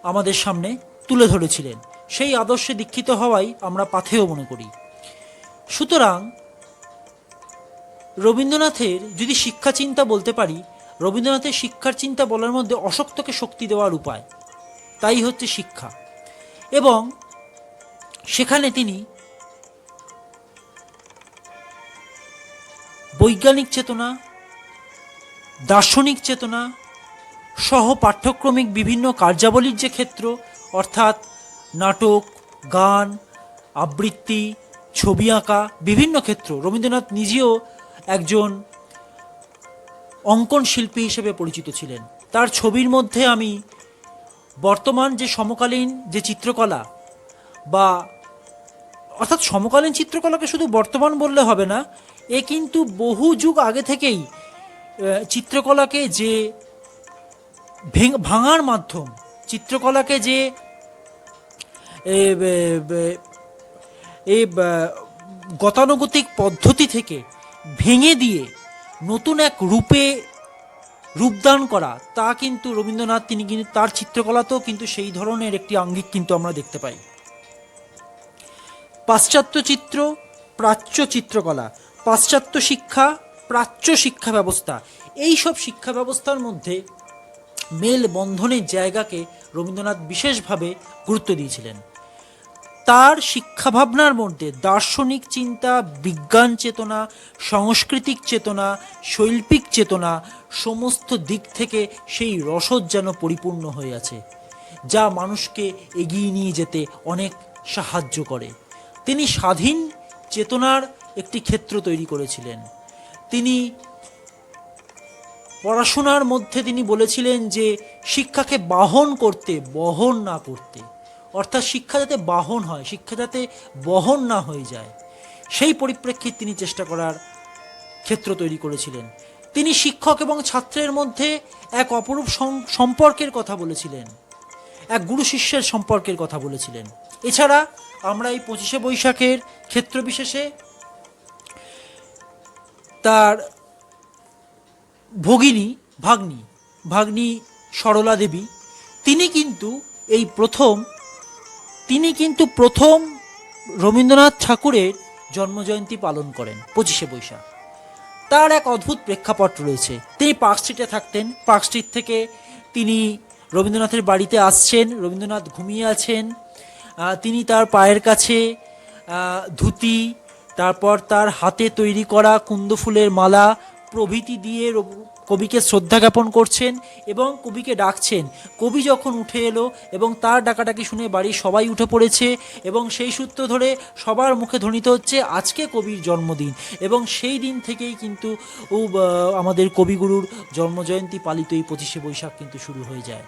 আমাদের সামনে তুলে ধরেছিলেন। সেই আদর্শে দীক্ষিত হওয়াই আমরা পাথেয় মনে করি। সুতরাং রবীন্দ্রনাথের যদি শিক্ষা চিন্তা বলতে পারি, রবীন্দ্রনাথের শিক্ষার চিন্তা বলার মধ্যে অশক্তকে শক্তি দেওয়ার উপায়, তাই হচ্ছে শিক্ষা। এবং সেখানে তিনি বৈজ্ঞানিক চেতনা, দার্শনিক চেতনা সহ পাঠ্যক্রমিক বিভিন্ন কার্যাবলীর যে ক্ষেত্র, অর্থাৎ নাটক, গান, আবৃত্তি, ছবি আঁকা, বিভিন্ন ক্ষেত্র, রবীন্দ্রনাথ নিজেও একজন অঙ্কন শিল্পী হিসেবে পরিচিত ছিলেন। তার ছবির মধ্যে আমি বর্তমান যে সমকালীন যে চিত্রকলা, বা অর্থাৎ সমকালীন চিত্রকলাকে শুধু বর্তমান বললে হবে না, এ কিন্তু বহু যুগ আগে থেকেই চিত্রকলাকে যে ভাঙার মাধ্যম, চিত্রকলাকে যে এই গতানুগতিক পদ্ধতি থেকে ভেঙে দিয়ে নতুন এক রূপদান করা, তা কিন্তু রবীন্দ্রনাথ তিনি কিন্তু তার চিত্রকলাতেও কিন্তু সেই ধরনের একটি আঙ্গিক কিন্তু আমরা দেখতে পাই। পাশ্চাত্য চিত্র, প্রাচ্য চিত্রকলা, পাশ্চাত্য শিক্ষা, প্রাচ্য শিক্ষা ব্যবস্থা, এই সব শিক্ষা ব্যবস্থার মধ্যে মেল বন্ধনের জায়গাকে রবীন্দ্রনাথ বিশেষভাবে গুরুত্ব দিয়েছিলেন। তার শিক্ষা ভাবনার মধ্যে দার্শনিক চিন্তা, বিজ্ঞান চেতনা, সাংস্কৃতিক চেতনা, শৈল্পিক চেতনা সমস্ত দিক থেকে সেই রসদ যেন পরিপূর্ণ হয়ে আছে, যা মানুষকে এগিয়ে নিয়ে যেতে অনেক সাহায্য করে। তিনি স্বাধীন চেতনার একটি ক্ষেত্র তৈরি করেছিলেন। তিনি পড়াশোনার মধ্যে তিনি বলেছিলেন যে শিক্ষাকে বাহন করতে, বহন না করতে, অর্থাৎ শিক্ষা যাতে বাহন হয়, শিক্ষা যাতে বহন না হয়ে যায়, সেই পরিপ্রেক্ষিতে তিনি চেষ্টা করার ক্ষেত্র তৈরি করেছিলেন। তিনি শিক্ষক এবং ছাত্রের মধ্যে এক অপরূপ সম্পর্কের কথা বলেছিলেন, এক গুরু শিষ্যের সম্পর্কের কথা বলেছিলেন। এছাড়া আমরা এই 25শে বৈশাখের ক্ষেত্র বিশেষে তার ভাগ্নি সরলা দেবী, তিনি কিন্তু প্রথম রবীন্দ্রনাথ ঠাকুরের জন্মজয়ন্তী পালন করেন 25শে বৈশাখ। তার এক অদ্ভুত প্রেক্ষাপট রয়েছে। তিনি পার্ক স্ট্রিটে থাকতেন। পার্ক স্ট্রিট থেকে তিনি রবীন্দ্রনাথের বাড়িতে আসছেন। রবীন্দ্রনাথ ঘুমিয়ে আছেন। তিনি তার পায়ের কাছে ধুতি, তারপর তার হাতে তৈরি করা কুন্দ ফুলের মালা প্রভৃতি দিয়ে কবিকে শ্রদ্ধা জ্ঞাপন করছেন এবং কবিকে ডাকছেন। কবি যখন উঠে এলো এবং তার ডাকাডাকি শুনে বাড়ির সবাই উঠে পড়েছে এবং সেই সূত্র ধরে সবার মুখে ধ্বনিত হচ্ছে আজকে কবির জন্মদিন। এবং সেই দিন থেকেই কিন্তু আমাদের কবিগুরুর জন্মজয়ন্তী পালিত এই 25শে বৈশাখ কিন্তু শুরু হয়ে যায়।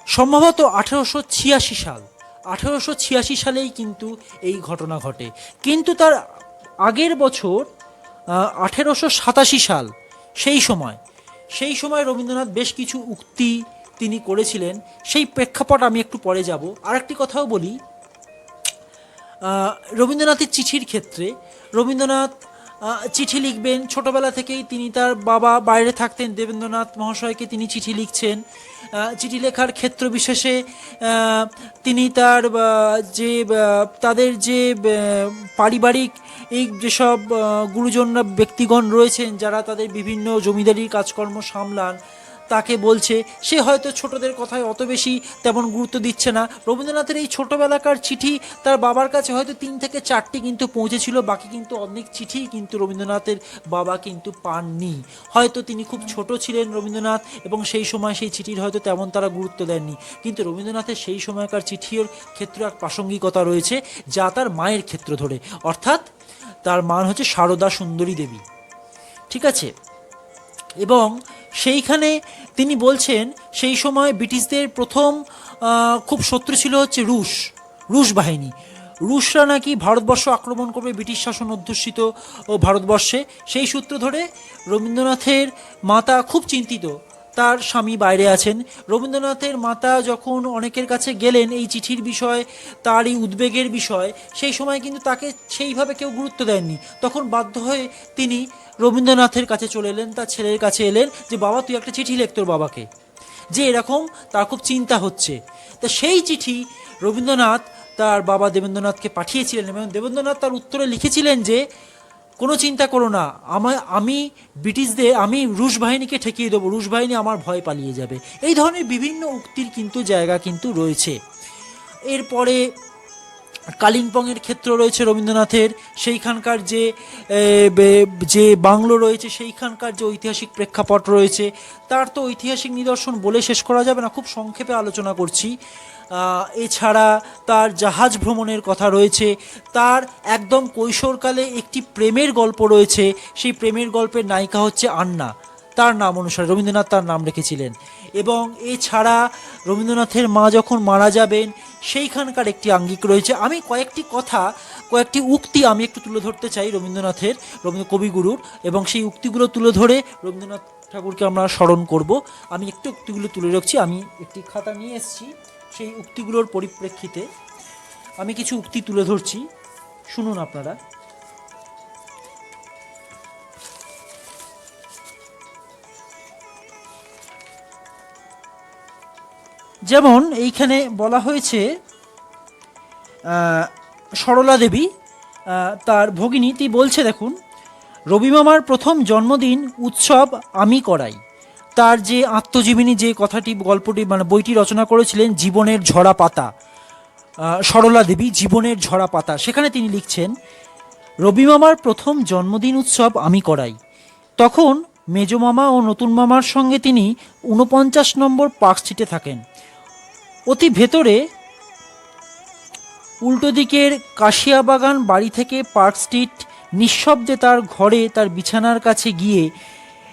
সম্ভবত 1886 সালেই কিন্তু এই ঘটনা ঘটে। কিন্তু তার আগের বছর 1887 সাল, সেই সময় রবীন্দ্রনাথ বেশ কিছু উক্তি তিনি করেছিলেন। সেই প্রেক্ষাপট আমি একটু পরে যাব। আরেকটি কথাও বলি, রবীন্দ্রনাথের চিঠির ক্ষেত্রে রবীন্দ্রনাথ চিঠি লিখবেন। ছোটবেলা থেকেই তিনি, তার বাবা বাইরে থাকতেন, দেবেন্দ্রনাথ মহাশয়কে তিনি চিঠি লিখছেন। চিঠি লেখার ক্ষেত্র বিশেষে তিনি তাদের যে পারিবারিক এই যেসব গুরুজনরা ব্যক্তিগণ রয়েছেন যারা তাদের বিভিন্ন জমিদারির কাজকর্ম সামলান, তাকে বলছে, সে হয়তো ছোটদের কথায় অত বেশি তেমন গুরুত্ব দিচ্ছে না। রবীন্দ্রনাথের এই ছোটোবেলাকার চিঠি তার বাবার কাছে হয়তো 3 থেকে 4টি কিন্তু পৌঁছেছিল, বাকি কিন্তু অনেক চিঠি কিন্তু রবীন্দ্রনাথের বাবা কিন্তু পাননি। হয়তো তিনি খুব ছোট ছিলেন রবীন্দ্রনাথ এবং সেই সময় সেই চিঠির হয়তো তেমন তারা গুরুত্ব দেননি। কিন্তু রবীন্দ্রনাথের সেই সময়কার চিঠির ক্ষেত্রে এক প্রাসঙ্গিকতা রয়েছে, যা তার মায়ের ক্ষেত্র ধরে, অর্থাৎ তার মান হচ্ছে সারদা সুন্দরী দেবী, ঠিক আছে। এবং সেইখানে তিনি বলছেন সেই সময় ব্রিটিশদের প্রথম খুব শত্রু ছিল হচ্ছে রুশ বাহিনী। রুশরা নাকি ভারতবর্ষ আক্রমণ করবে, ব্রিটিশ শাসন অধ্যুষিত ভারতবর্ষে। সেই সূত্র ধরে রবীন্দ্রনাথের মাতা খুব চিন্তিত, তার স্বামী বাইরে আছেন। রবীন্দ্রনাথের মাতা যখন অনেকের কাছে গেলেন এই চিঠির বিষয়, তার এই উদ্বেগের বিষয়, সেই সময় কিন্তু তাকে সেইভাবে কেউ গুরুত্ব দেননি। তখন বাধ্য হয়ে তিনি রবীন্দ্রনাথের কাছে চলে এলেন, তার ছেলের কাছে এলেন যে বাবা তুই একটা চিঠি লেখ তোর বাবাকে, যে এরকম তার খুব চিন্তা হচ্ছে। তা সেই চিঠি রবীন্দ্রনাথ তার বাবা দেবেন্দ্রনাথকে পাঠিয়েছিলেন এবং দেবেন্দ্রনাথ তার উত্তরে লিখেছিলেন যে কোনো চিন্তা করো না, আমি আমি রুশ বাহিনীকে ঠেকিয়ে দেবো, রুশ বাহিনী আমার ভয় পালিয়ে যাবে। এই ধরনের বিভিন্ন উক্তির কিন্তু জায়গা কিন্তু রয়েছে। এরপরে কালিম্পংয়ের ক্ষেত্র রয়েছে রবীন্দ্রনাথের, সেইখানকার যে বাংলো রয়েছে, সেইখানকার যে ঐতিহাসিক প্রেক্ষাপট রয়েছে, তার তো ঐতিহাসিক নিদর্শন বলে শেষ করা যাবে না, খুব সংক্ষেপে আলোচনা করছি। এছাড়া তার জাহাজ ভ্রমণের কথা রয়েছে, তার একদম কৈশোরকালে একটি প্রেমের গল্প রয়েছে, সেই প্রেমের গল্পের নায়িকা হচ্ছে আন্না, তার নাম অনুসারে রবীন্দ্রনাথ তার নাম রেখেছিলেন। এবং এছাড়া রবীন্দ্রনাথের মা যখন মারা যাবেন সেইখানকার একটি আঙ্গিক রয়েছে। আমি কয়েকটি উক্তি আমি একটু তুলে ধরতে চাই রবীন্দ্রনাথের, কবিগুরুর, এবং সেই উক্তিগুলো তুলে ধরে রবীন্দ্রনাথ ঠাকুরকে আমরা স্মরণ করব। আমি একটু উক্তিগুলো তুলে রাখছি, আমি একটি খাতা নিয়ে এসেছি, সেই উক্তিগুলোর পরিপ্রেক্ষিতে আমি কিছু উক্তি তুলে ধরছি, শুনুন আপনারা। যেমন এইখানে বলা হয়েছে সরলা দেবী তার ভগিনী তিনি বলছে, দেখুন, রবিমামার প্রথম জন্মদিন উৎসব আমি করাই। তার যে আত্মজীবনী, যে কথাটি গল্পটি মানে বইটি রচনা করেছিলেন জীবনের ঝরা পাতা, সরলা দেবী জীবনের ঝরা পাতা, সেখানে তিনি লিখছেন, রবিমামার প্রথম জন্মদিন উৎসব আমি করাই। তখন মেজমামা ও নতুন মামার সঙ্গে তিনি 49 নম্বর পার্ক স্ট্রিটে থাকেন। অতি ভেতরে উল্টো দিকের কাশিয়াবাগান বাড়ি থেকে পার্ক স্ট্রিট নিঃশব্দে তার ঘরে তার বিছানার কাছে গিয়ে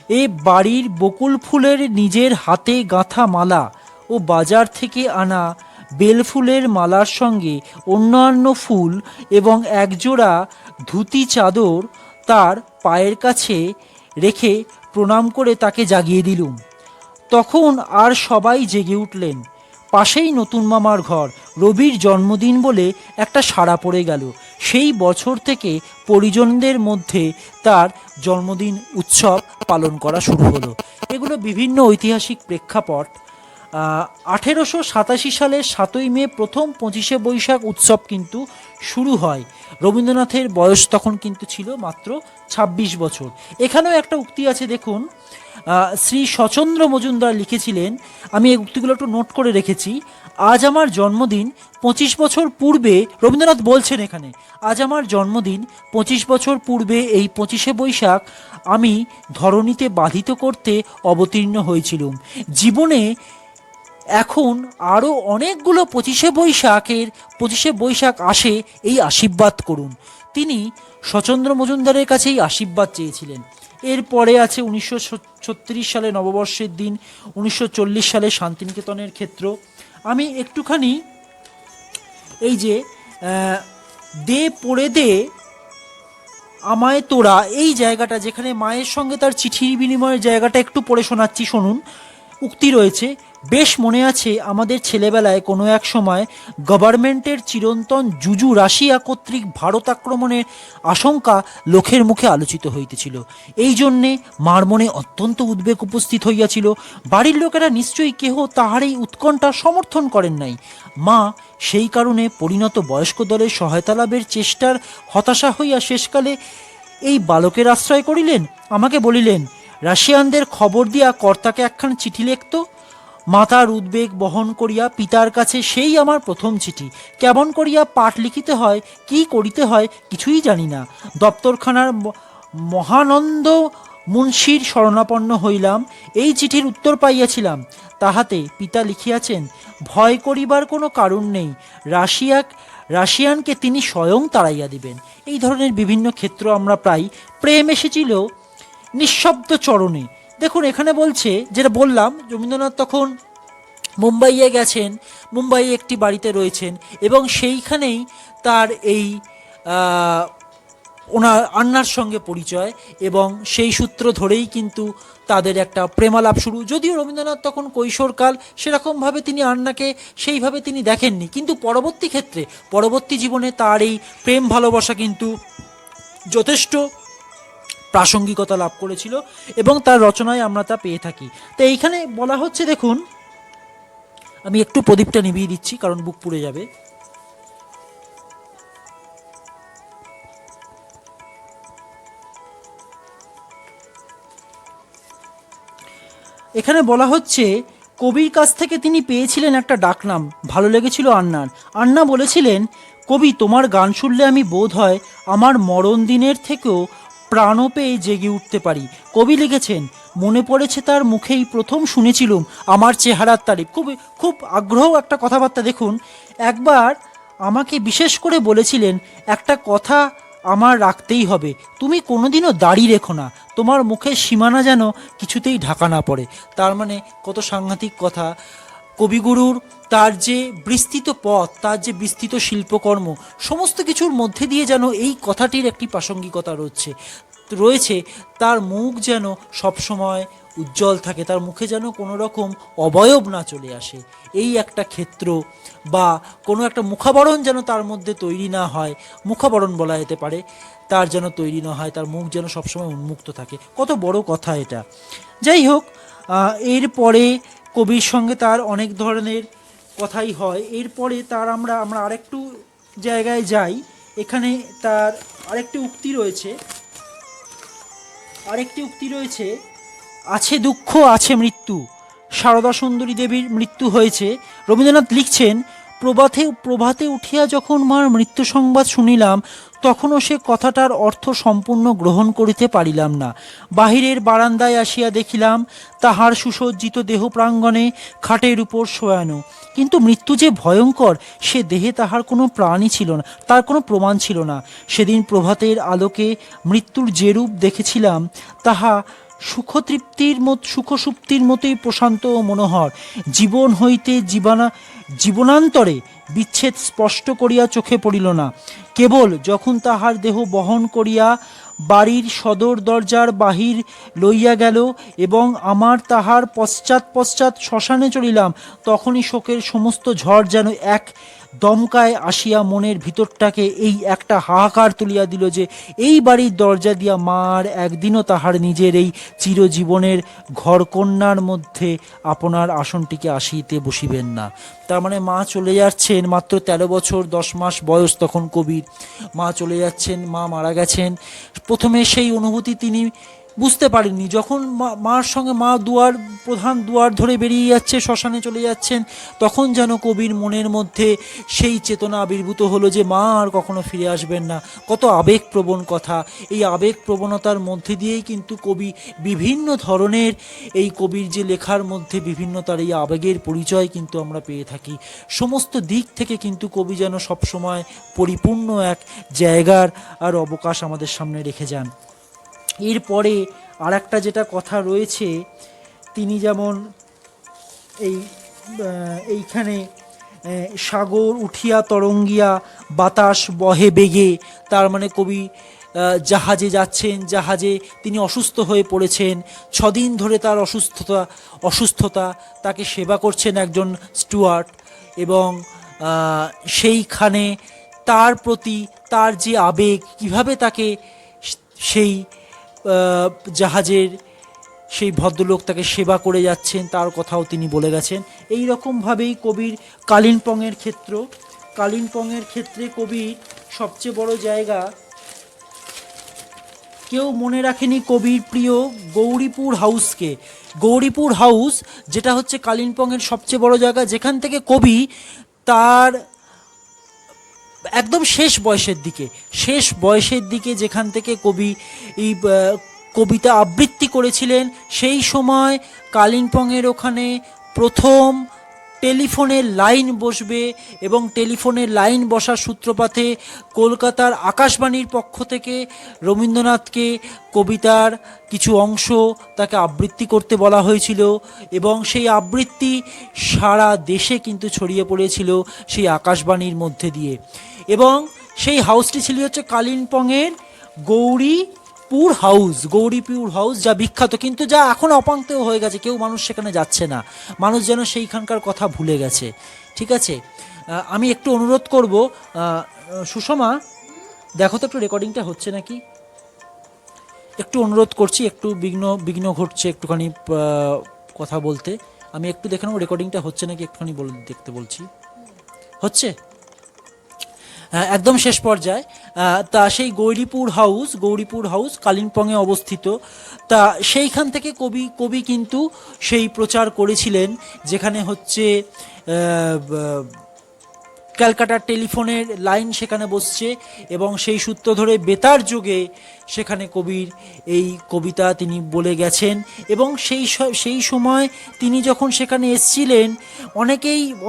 এ বাড়ির বকুল ফুলের নিজের হাতে গাঁথা মালা ও বাজার থেকে আনা বেলফুলের মালার সঙ্গে অন্যান্য ফুল এবং একজোড়া ধুতি চাদর তার পায়ের কাছে রেখে প্রণাম করে তাকে জাগিয়ে দিলুম। তখন আর সবাই জেগে উঠলেন। পাশেই নতুন মামার ঘর, রবির জন্মদিন বলে একটা সাড়া পড়ে গেল। সেই বছর থেকে পরিজনদের মধ্যে তার জন্মদিন উৎসব পালন করা শুরু হলো। এগুলো বিভিন্ন ঐতিহাসিক প্রেক্ষাপট। 1887 সালের 7ই মে প্রথম 25শে বৈশাখ উৎসব কিন্তু শুরু হয়। রবীন্দ্রনাথের বয়স তখন কিন্তু ছিল মাত্র 26 বছর। এখানেও একটা উক্তি আছে, দেখুন, শ্রী শচন্দ্র মজুমদার লিখেছিলেন, আমি এই উক্তিগুলো একটু নোট করে রেখেছি। আজ আমার জন্মদিন 25 বছর পূর্বে, রবীন্দ্রনাথ বলছেন এখানে, আজ আমার জন্মদিন 25 বছর পূর্বে এই 25শে বৈশাখ আমি ধরণীতে বাধিত করতে অবতীর্ণ হয়েছিলুম। জীবনে এখন আরও অনেকগুলো 25শে বৈশাখ আসে, এই আশীর্বাদ করুন। তিনি শচন্দ্র মজুমদারের কাছে এই আশীর্বাদ চেয়েছিলেন। এরপরে আছে 1936 সালে নববর্ষের দিন, 1940 সালে শান্তিনিকেতনের ক্ষেত্র। আমি একটুখানি এই যে দে পড়ে দে আমায় তোরা, এই জায়গাটা যেখানে মায়ের সঙ্গে তার চিঠির বিনিময়ের জায়গাটা একটু পড়ে শোনাচ্ছি, শুনুন। উক্তি রয়েছে, বেশ মনে আছে আমাদের ছেলেবেলায় কোনো এক সময় গভর্নমেন্টের চিরন্তন জুজু রাশিয়া কর্তৃক ভারত আক্রমণের আশঙ্কা লোকের মুখে আলোচিত হইতেছিল। এই জন্যে মার মনে অত্যন্ত উদ্বেগ উপস্থিত হইয়াছিল। বাড়ির লোকেরা নিশ্চয়ই কেহ তাহার এই উৎকণ্ঠা সমর্থন করেন নাই। মা সেই কারণে পরিণত বয়স্ক দলের সহায়তা লাভের চেষ্টার হতাশা হইয়া শেষকালে এই বালকের আশ্রয় করিলেন। আমাকে বলিলেন, রাশিয়ানদের খবর দিয়া কর্তাকে একখান চিঠি লিখত। মাতার উদ্বেগ বহন করিয়া পিতার কাছে সেই আমার প্রথম চিঠি। কেমন করিয়া পাঠ লিখিতে হয়, কি করিতে হয়, কিছুই জানি না। দপ্তরখানার মহানন্দ মুন্সির শরণাপন্ন হইলাম। এই চিঠির উত্তর পাইয়াছিলাম। তাহাতে পিতা লিখিয়াছেন, ভয় করিবার কোনো কারণ নেই, রাশিয়ানকে তিনি স্বয়ং তাড়াইয়া দিবেন। এই ধরনের বিভিন্ন ক্ষেত্র আমরা প্রায়। প্রেম এসেছিল নিঃশব্দ চরণে। দেখুন এখানে বলছে, যেটা বললাম, রবীন্দ্রনাথ তখন মুম্বাইয়ে গেছেন, মুম্বাইয়ে একটি বাড়িতে রয়েছেন, এবং সেইখানেই তার এই ওনার আন্নার সঙ্গে পরিচয়, এবং সেই সূত্র ধরেই কিন্তু তাদের একটা প্রেমালাপ শুরু। যদিও রবীন্দ্রনাথ তখন কৈশোরকাল, সেরকমভাবে তিনি আন্নাকে সেইভাবে তিনি দেখেননি, কিন্তু পরবর্তী জীবনে তার এই প্রেম ভালোবাসা কিন্তু যথেষ্ট প্রাসঙ্গিকতা লাভ করেছিল, এবং তার রচনায় আমরা তা পেয়ে থাকি। তো এইখানে বলা হচ্ছে, দেখুন, আমি একটু প্রদীপটা নিভিয়ে দিচ্ছি কারণ বুক পুড়ে যাবে। এখানে বলা হচ্ছে কবির কাছ থেকে তিনি পেয়েছিলেন একটা ডাকনাম, ভালো লেগেছিল আন্নার। আন্না বলেছিলেন, কবি তোমার গান শুনলে আমি বোধ হয় আমার মরণ দিনের থেকেও প্রাণ পেয়ে জেগে উঠতে পারি। কবি লিখেছেন, মনে পড়েছে তার মুখেই প্রথম শুনেছিলুম আমার চেহারার তারিফ। খুব খুব আগ্রহ একটা কথাবার্তা। দেখুন, একবার আমাকে বিশেষ করে বলেছিলেন, একটা কথা আমার রাখতেই হবে, তুমি কোনোদিনও দাড়ি রেখো না, তোমার মুখের সীমানা যেন কিছুতেই ঢাকা না পড়ে। তার মানে কত সাংঘাতিক কথা। কবিগুরুর তার যে বিস্তৃত পথ, তার যে বিস্তৃত শিল্পকর্ম, সমস্ত কিছুর মধ্যে দিয়ে যেন এই কথাটির একটি প্রাসঙ্গিকতা রয়েছে। তার মুখ যেন সবসময় উজ্জ্বল থাকে, তার মুখে যেন কোনো রকম অবয়ব না চলে আসে, এই একটা ক্ষেত্র বা কোনো একটা মুখাবরণ যেন তার মধ্যে তৈরি না হয়, মুখাবরণ বলা যেতে পারে, তার যেন তৈরি না হয়, তার মুখ যেন সবসময় উন্মুক্ত থাকে। কত বড় কথা এটা। যাই হোক, এরপরে কবির সঙ্গে তার অনেক ধরনের কথাই হয়। এরপরে তার আমরা আরেকটু জায়গায় যাই। এখানে তার আরেকটি উক্তি রয়েছে, আছে দুঃখ আছে মৃত্যু। সারদা সুন্দরী দেবীর মৃত্যু হয়েছে। রবীন্দ্রনাথ লিখছেন, প্রভাতে উঠিয়া যখন মার মৃত্যু সংবাদ শুনিলাম, তখনও সে কথাটার অর্থ সম্পূর্ণ গ্রহণ করিতে পারিলাম না। বাহিরের বারান্দায় আসিয়া দেখিলাম তাহার সুসজ্জিত দেহ প্রাঙ্গণে খাটের উপর শোয়ানো, কিন্তু মৃত্যু যে ভয়ঙ্কর সে দেহে তাহার কোনো প্রাণই ছিল না, তার কোনো প্রমাণ ছিল না। সেদিন প্রভাতের আলোকে মৃত্যুর যে রূপ দেখেছিলাম তাহা সুখসুপ্তির মতোই প্রশান্ত ও মনোহর। জীবন হইতে জীবনান্তরে বিচ্ছেদ স্পষ্ট করিয়া চোখে পড়িল না। কেবল যখন তাহার দেহ বহন করিয়া বাড়ির সদর দরজার বাহির লইয়া গেল এবং আমার তাহার পশ্চাৎ শ্মশানে চলিলাম, তখনই শোকের সমস্ত ঝড় যেন এক দমকায় আসিয়া মনের ভিতরটাকে এই একটা হাহাকার তুলিয়া দিল যে এই বাড়ির দরজা দিয়া মার একদিনও তাহার নিজের এই চিরজীবনের ঘরকন্যার মধ্যে আপনার আসনটিকে আসিতে বসিবেন না। তার মানে মা চলে যাচ্ছেন, মাত্র 13 বছর 10 মাস বয়স তখন কবির। মা চলে যাচ্ছেন, মা মারা গেছেন। প্রথমে সেই অনুভূতি তিনি বুঝতে পারেননি। যখন মার সঙ্গে মা প্রধান দুয়ার ধরে বেরিয়ে যাচ্ছে, শ্মশানে চলে যাচ্ছেন, তখন যেন কবির মনের মধ্যে সেই চেতনা আবির্ভূত হলো যে মা আর কখনো ফিরে আসবেন না। কত আবেগপ্রবণ কথা। এই আবেগপ্রবণতার মধ্যে দিয়েই কিন্তু কবি বিভিন্ন ধরনের, এই কবির যে লেখার মধ্যে বিভিন্ন তার এই আবেগের পরিচয় কিন্তু আমরা পেয়ে থাকি। সমস্ত দিক থেকে কিন্তু কবি যেন সবসময় পরিপূর্ণ এক জায়গার আর অবকাশ আমাদের সামনে রেখে যান। এরপরে আর একটা যেটা কথা রয়েছে, তিনি যেমন এইখানে সাগর উঠিয়া তরঙ্গিয়া বাতাস বহে বেগে, তার মানে কবি জাহাজে যাচ্ছেন, জাহাজে তিনি অসুস্থ হয়ে পড়েছেন। 6 দিন ধরে তার অসুস্থতা, তাকে সেবা করছেন একজন স্টুয়ার্ট, এবং সেইখানে তার প্রতি তার যে আবেগ, কিভাবে তাকে সেই জাহাজের সেই ভদ্রলোক তাকে সেবা করে যাচ্ছেন, তার কথাও তিনি বলে গেছেন। এই রকমভাবেই কবির কালিম্পংয়ের ক্ষেত্রে কবির সবচেয়ে বড় জায়গা, কেউ মনে রাখেনি কবির প্রিয় গৌরীপুর হাউসকে। গৌরীপুর হাউস যেটা হচ্ছে কালিম্পংয়ের সবচেয়ে বড় জায়গা, যেখান থেকে কবি তার একদম শেষ বয়সের দিকে যেখান থেকে কবি এই কবিতা আবৃত্তি করেছিলেন, সেই সময় কালিম্পংয়ের ওখানে প্রথম টেলিফোনের লাইন বসবে, এবং টেলিফোনের লাইন বসার সূত্রপাতে কলকাতার আকাশবাণীর পক্ষ থেকে রবীন্দ্রনাথকে কবিতার কিছু অংশ তাকে আবৃত্তি করতে বলা হয়েছিল, এবং সেই আবৃত্তি সারা দেশে কিন্তু ছড়িয়ে পড়েছিল সেই আকাশবাণীর মধ্যে দিয়ে। এবং সেই হাউসটি ছিল হচ্ছে কালিম্পংয়ের গৌরীপুর হাউস, যা বিখ্যাত, কিন্তু যা এখন অপাঙ্ক্তেয় হয়ে গেছে, মানুষ সেখানে যাচ্ছে না, মানুষ যেন সেইখানকার কথা ভুলে গেছে। ঠিক আছে, আমি একটু অনুরোধ করব, সুষমা দেখো তো একটু রেকর্ডিংটা হচ্ছে নাকি, একটু অনুরোধ করছি, একটু বিঘ্ন ঘটছে একটুখানি কথা বলতে। আমি একটু দেখে নেব রেকর্ডিংটা হচ্ছে নাকি, একটুখানি দেখতে বলছি। হচ্ছে? হ্যাঁ, একদম শেষ পর্যায়ে তা সেই গৌরীপুর হাউস কালিম্পংয়ে অবস্থিত। তা সেইখান থেকে কবি কিন্তু সেই প্রচার করেছিলেন, যেখানে হচ্ছে ক্যালকাটার টেলিফোনের লাইন সেখানে বসছে, এবং সেই সূত্র ধরে বেতার যোগে সেখানে কবির এই কবিতা তিনি বলে গেছেন। এবং সেই সময় তিনি যখন সেখানে এসছিলেন,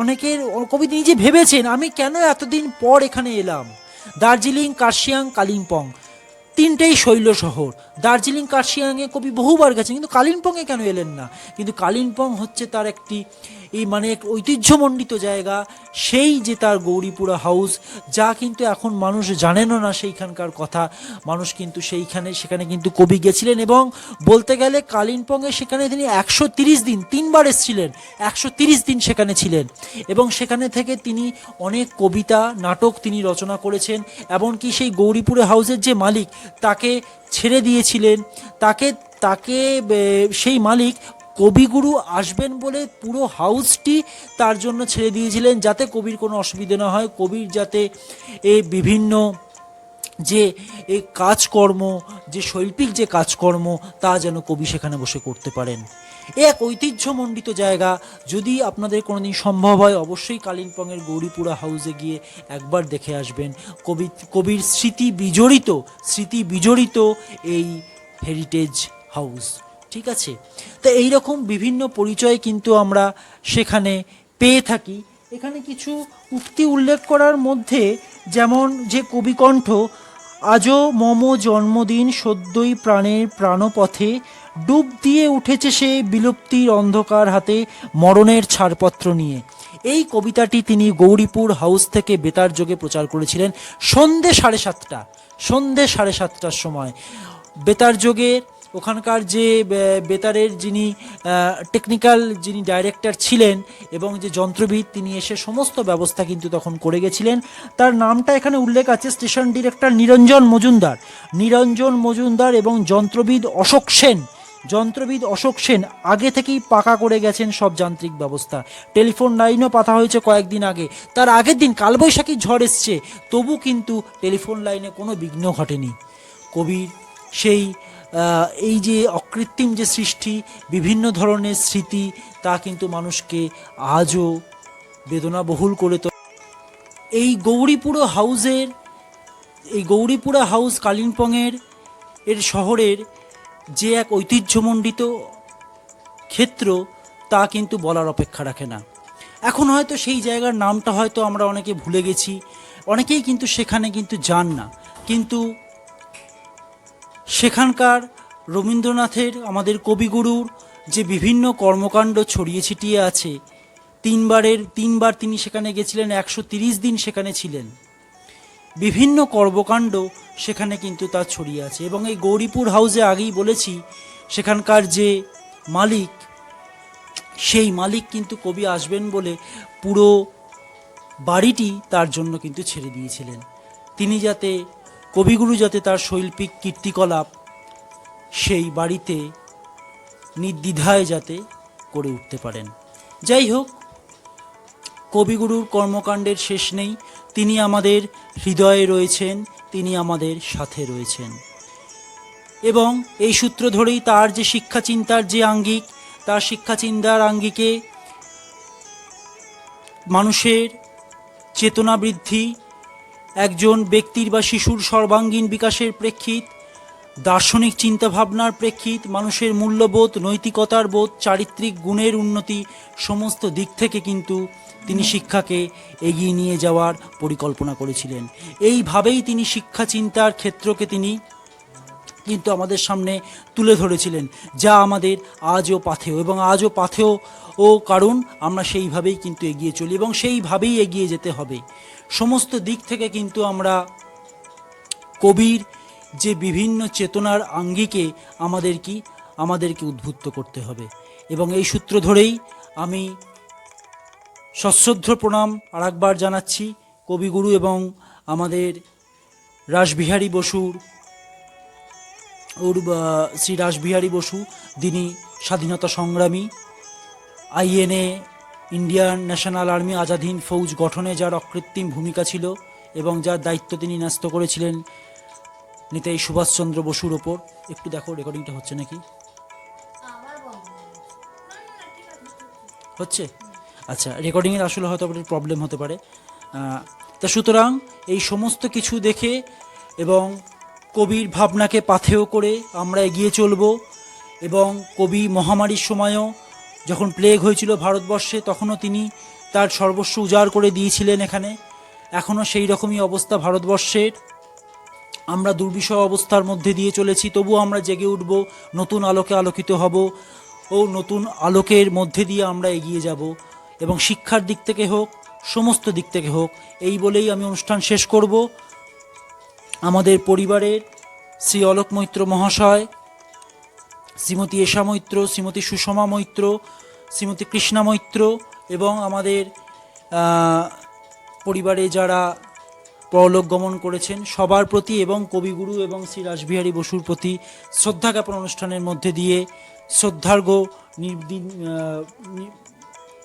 অনেকের কবি নিজে ভেবেছেন, আমি কেন এতদিন পর এখানে এলাম। দার্জিলিং, কার্শিয়াং, কালিম্পং তিনটেই শৈল শহর। দার্জিলিং, কার্শিয়াংয়ে কবি বহুবার গেছেন, কিন্তু কালিম্পংয়ে কেন এলেন না? কিন্তু কালিম্পং হচ্ছে তার একটি এক ঐতিহ্যমণ্ডিত জায়গা, সেই যে তার গৌরীপুরা হাউস, যা কিন্তু এখন মানুষ জানেনও না সেইখানকার কথা। মানুষ কিন্তু সেখানে কিন্তু কবি গেছিলেন, এবং বলতে গেলে কালিম্পংয়ে সেখানে তিনি 130 দিন, 3বার এসেছিলেন, 130 দিন সেখানে ছিলেন, এবং সেখানে থেকে তিনি অনেক কবিতা, নাটক তিনি রচনা করেছেন। এমনকি সেই গৌরীপুরে হাউসের যে মালিক, তাকে ছেড়ে দিয়েছিলেন, তাকে সেই মালিক কবিগুরু আসবেন বলে পুরো হাউসটি তার জন্য ছেড়ে দিয়েছিলেন, যাতে কবির কোনো অসুবিধা না হয়, কবির যাতে বিভিন্ন যে এই কাজকর্ম, যে শৈল্পিক যে কাজকর্ম, তা যেন কবি সেখানে বসে করতে পারেন। এক ঐতিহ্যমণ্ডিত জায়গা। যদি আপনাদের কোনোদিন সম্ভব হয়, অবশ্যই কালিম্পংয়ের গৌরীপুরা হাউসে গিয়ে একবার দেখে আসবেন। কবির স্মৃতি বিজড়িত এই হেরিটেজ হাউস। ঠিক আছে, তো এইরকম বিভিন্ন পরিচয় কিন্তু আমরা সেখানে পেয়ে থাকি। এখানে কিছু উক্তি উল্লেখ করার মধ্যে, যেমন যে কবিকণ্ঠ, আজও মম জন্মদিন সদ্যই প্রাণের প্রাণপথে, ডুব দিয়ে উঠেছে সে বিলুপ্তির অন্ধকার হাতে, মরণের ছাড়পত্র নিয়ে। এই কবিতাটি তিনি গৌরীপুর হাউস থেকে বেতার যোগে প্রচার করেছিলেন সন্ধে 7:30টার সময়। বেতার যোগে ওখানকার যে বেতারের যিনি টেকনিক্যাল যিনি ডাইরেক্টর ছিলেন এবং যে যন্ত্রবিদ, তিনি এসে সমস্ত ব্যবস্থা কিন্তু তখন করে গেছিলেন। তার নামটা এখানে উল্লেখ আছে, স্টেশন ডিরেক্টর নিরঞ্জন মজুমদার এবং যন্ত্রবিদ অশোক সেন আগে থেকেই পাকা করে গেছেন সব যান্ত্রিক ব্যবস্থা। টেলিফোন লাইনও পাতা হয়েছে কয়েকদিন আগে। তার আগের দিন কালবৈশাখী ঝড় এসছে, তবু কিন্তু টেলিফোন লাইনে কোনো বিঘ্ন ঘটেনি। কবির সেই এই যে অকৃত্রিম যে সৃষ্টি, বিভিন্ন ধরনের স্মৃতি, তা কিন্তু মানুষকে আজও বেদনাবহুল করে তোলে। এই গৌরীপুরা হাউস কালিম্পংয়ের শহরের যে এক ঐতিহ্যমণ্ডিত ক্ষেত্র, তা কিন্তু বলার অপেক্ষা রাখে না। এখন হয়তো সেই জায়গার নামটা হয়তো আমরা অনেকে ভুলে গেছি, অনেকেই কিন্তু সেখানে কিন্তু যান না, কিন্তু সেখানকার রবীন্দ্রনাথের, আমাদের কবিগুরুর যে বিভিন্ন কর্মকাণ্ড ছড়িয়ে ছিটিয়ে আছে, তিনবার তিনি সেখানে গেছিলেন, 130 দিন সেখানে ছিলেন, বিভিন্ন কর্মকাণ্ড সেখানে কিন্তু তার ছড়িয়ে আছে। এবং এই গৌরীপুর হাউসে আগেই বলেছি, সেখানকার যে মালিক, সেই মালিক কিন্তু কবি আসবেন বলে পুরো বাড়িটি তার জন্য কিন্তু ছেড়ে দিয়েছিলেন। তিনি কবিগুরু যাতে তার শৈল্পিক কীর্তিকলাপ সেই বাড়িতে নির্দ্বিধায় যাতে করে উঠতে পারেন। যাই হোক, কবিগুরুর কর্মকাণ্ডের শেষ নেই। তিনি আমাদের হৃদয়ে রয়েছেন, তিনি আমাদের সাথে রয়েছেন, এবং এই সূত্র ধরেই তার যে শিক্ষাচিন্তার যে আঙ্গিক, তার শিক্ষাচিন্তার আঙ্গিকে মানুষের চেতনা বৃদ্ধি, একজন ব্যক্তির বা শিশুর সর্বাঙ্গীন বিকাশের প্রেক্ষিত, দার্শনিক চিন্তাভাবনার প্রেক্ষিত, মানুষের মূল্যবোধ, নৈতিকতার বোধ, চারিত্রিক গুণের উন্নতি, সমস্ত দিক থেকে কিন্তু তিনি শিক্ষাকে এগিয়ে নিয়ে যাওয়ার পরিকল্পনা করেছিলেন। এইভাবেই তিনি শিক্ষা চিন্তার ক্ষেত্রকে তিনি কিন্তু আমাদের সামনে তুলে ধরেছিলেন, যা আমাদের আজও পাথেয়, এবং আজও পাথেয় কারণ আমরা সেইভাবেই কিন্তু এগিয়ে চলি, এবং সেইভাবেই এগিয়ে যেতে হবে। সমস্ত দিক থেকে কিন্তু আমরা কবির যে বিভিন্ন চেতনার আঙ্গিকে আমাদেরকে উদ্বুদ্ধ করতে হবে। এবং এই সূত্র ধরেই আমি সশ্রদ্ধ প্রণাম আরেকবার জানাচ্ছি কবিগুরু এবং আমাদের রাসবিহারী বসুর, শ্রী রাসবিহারী বসু, যিনি স্বাধীনতা সংগ্রামী, INA, Indian National Army, Azad Hind Fauj গঠনে যার অকৃত্রিম ভূমিকা ছিল, এবং যার দায়িত্ব তিনি ন্যস্ত করেছিলেন নেতাজি সুভাষচন্দ্র বসুর ওপর। একটু দেখো রেকর্ডিংটা হচ্ছে নাকি, হচ্ছে? আচ্ছা, রেকর্ডিংয়ের আসলে হয়তো একটু প্রবলেম হতে পারে। তা সুতরাং এই সমস্ত কিছু দেখে এবং কবির ভাবনাকে পাথেয় করে আমরা এগিয়ে চলব। এবং কবি মহামারীর সময়ও যখন প্লেগ হয়েছিল ভারতবর্ষে, তখনও তিনি তার সর্বস্ব উজাড় করে দিয়েছিলেন এখানে। এখনও সেই রকমই অবস্থা ভারতবর্ষের। আমরা দুর্বিষহ অবস্থার মধ্যে দিয়ে চলেছি, তবুও আমরা জেগে উঠব, নতুন আলোকে আলোকিত হব ও নতুন আলোকের মধ্যে দিয়ে আমরা এগিয়ে যাব। এবং শিক্ষার দিক থেকে হোক, সমস্ত দিক থেকে হোক, এই বলেই আমি অনুষ্ঠান শেষ করব। আমাদের পরিবারের শ্রী অলোক মৈত্র মহাশয়, শ্রীমতী এশা মৈত্র, শ্রীমতী সুষমা মৈত্র, শ্রীমতী কৃষ্ণা মৈত্র এবং আমাদের পরিবারে যারা পরলোক গমন করেছেন সবার প্রতি এবং কবিগুরু এবং শ্রী রাসবিহারী বসুর প্রতি শ্রদ্ধা জ্ঞাপন অনুষ্ঠানের মধ্যে দিয়ে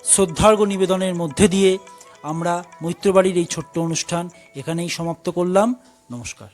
শ্রদ্ধার্ঘ্য নিবেদনের মধ্যে দিয়ে আমরা মৈত্রবাড়ির এই ছোট্ট অনুষ্ঠান এখানেই সমাপ্ত করলাম। নমস্কার।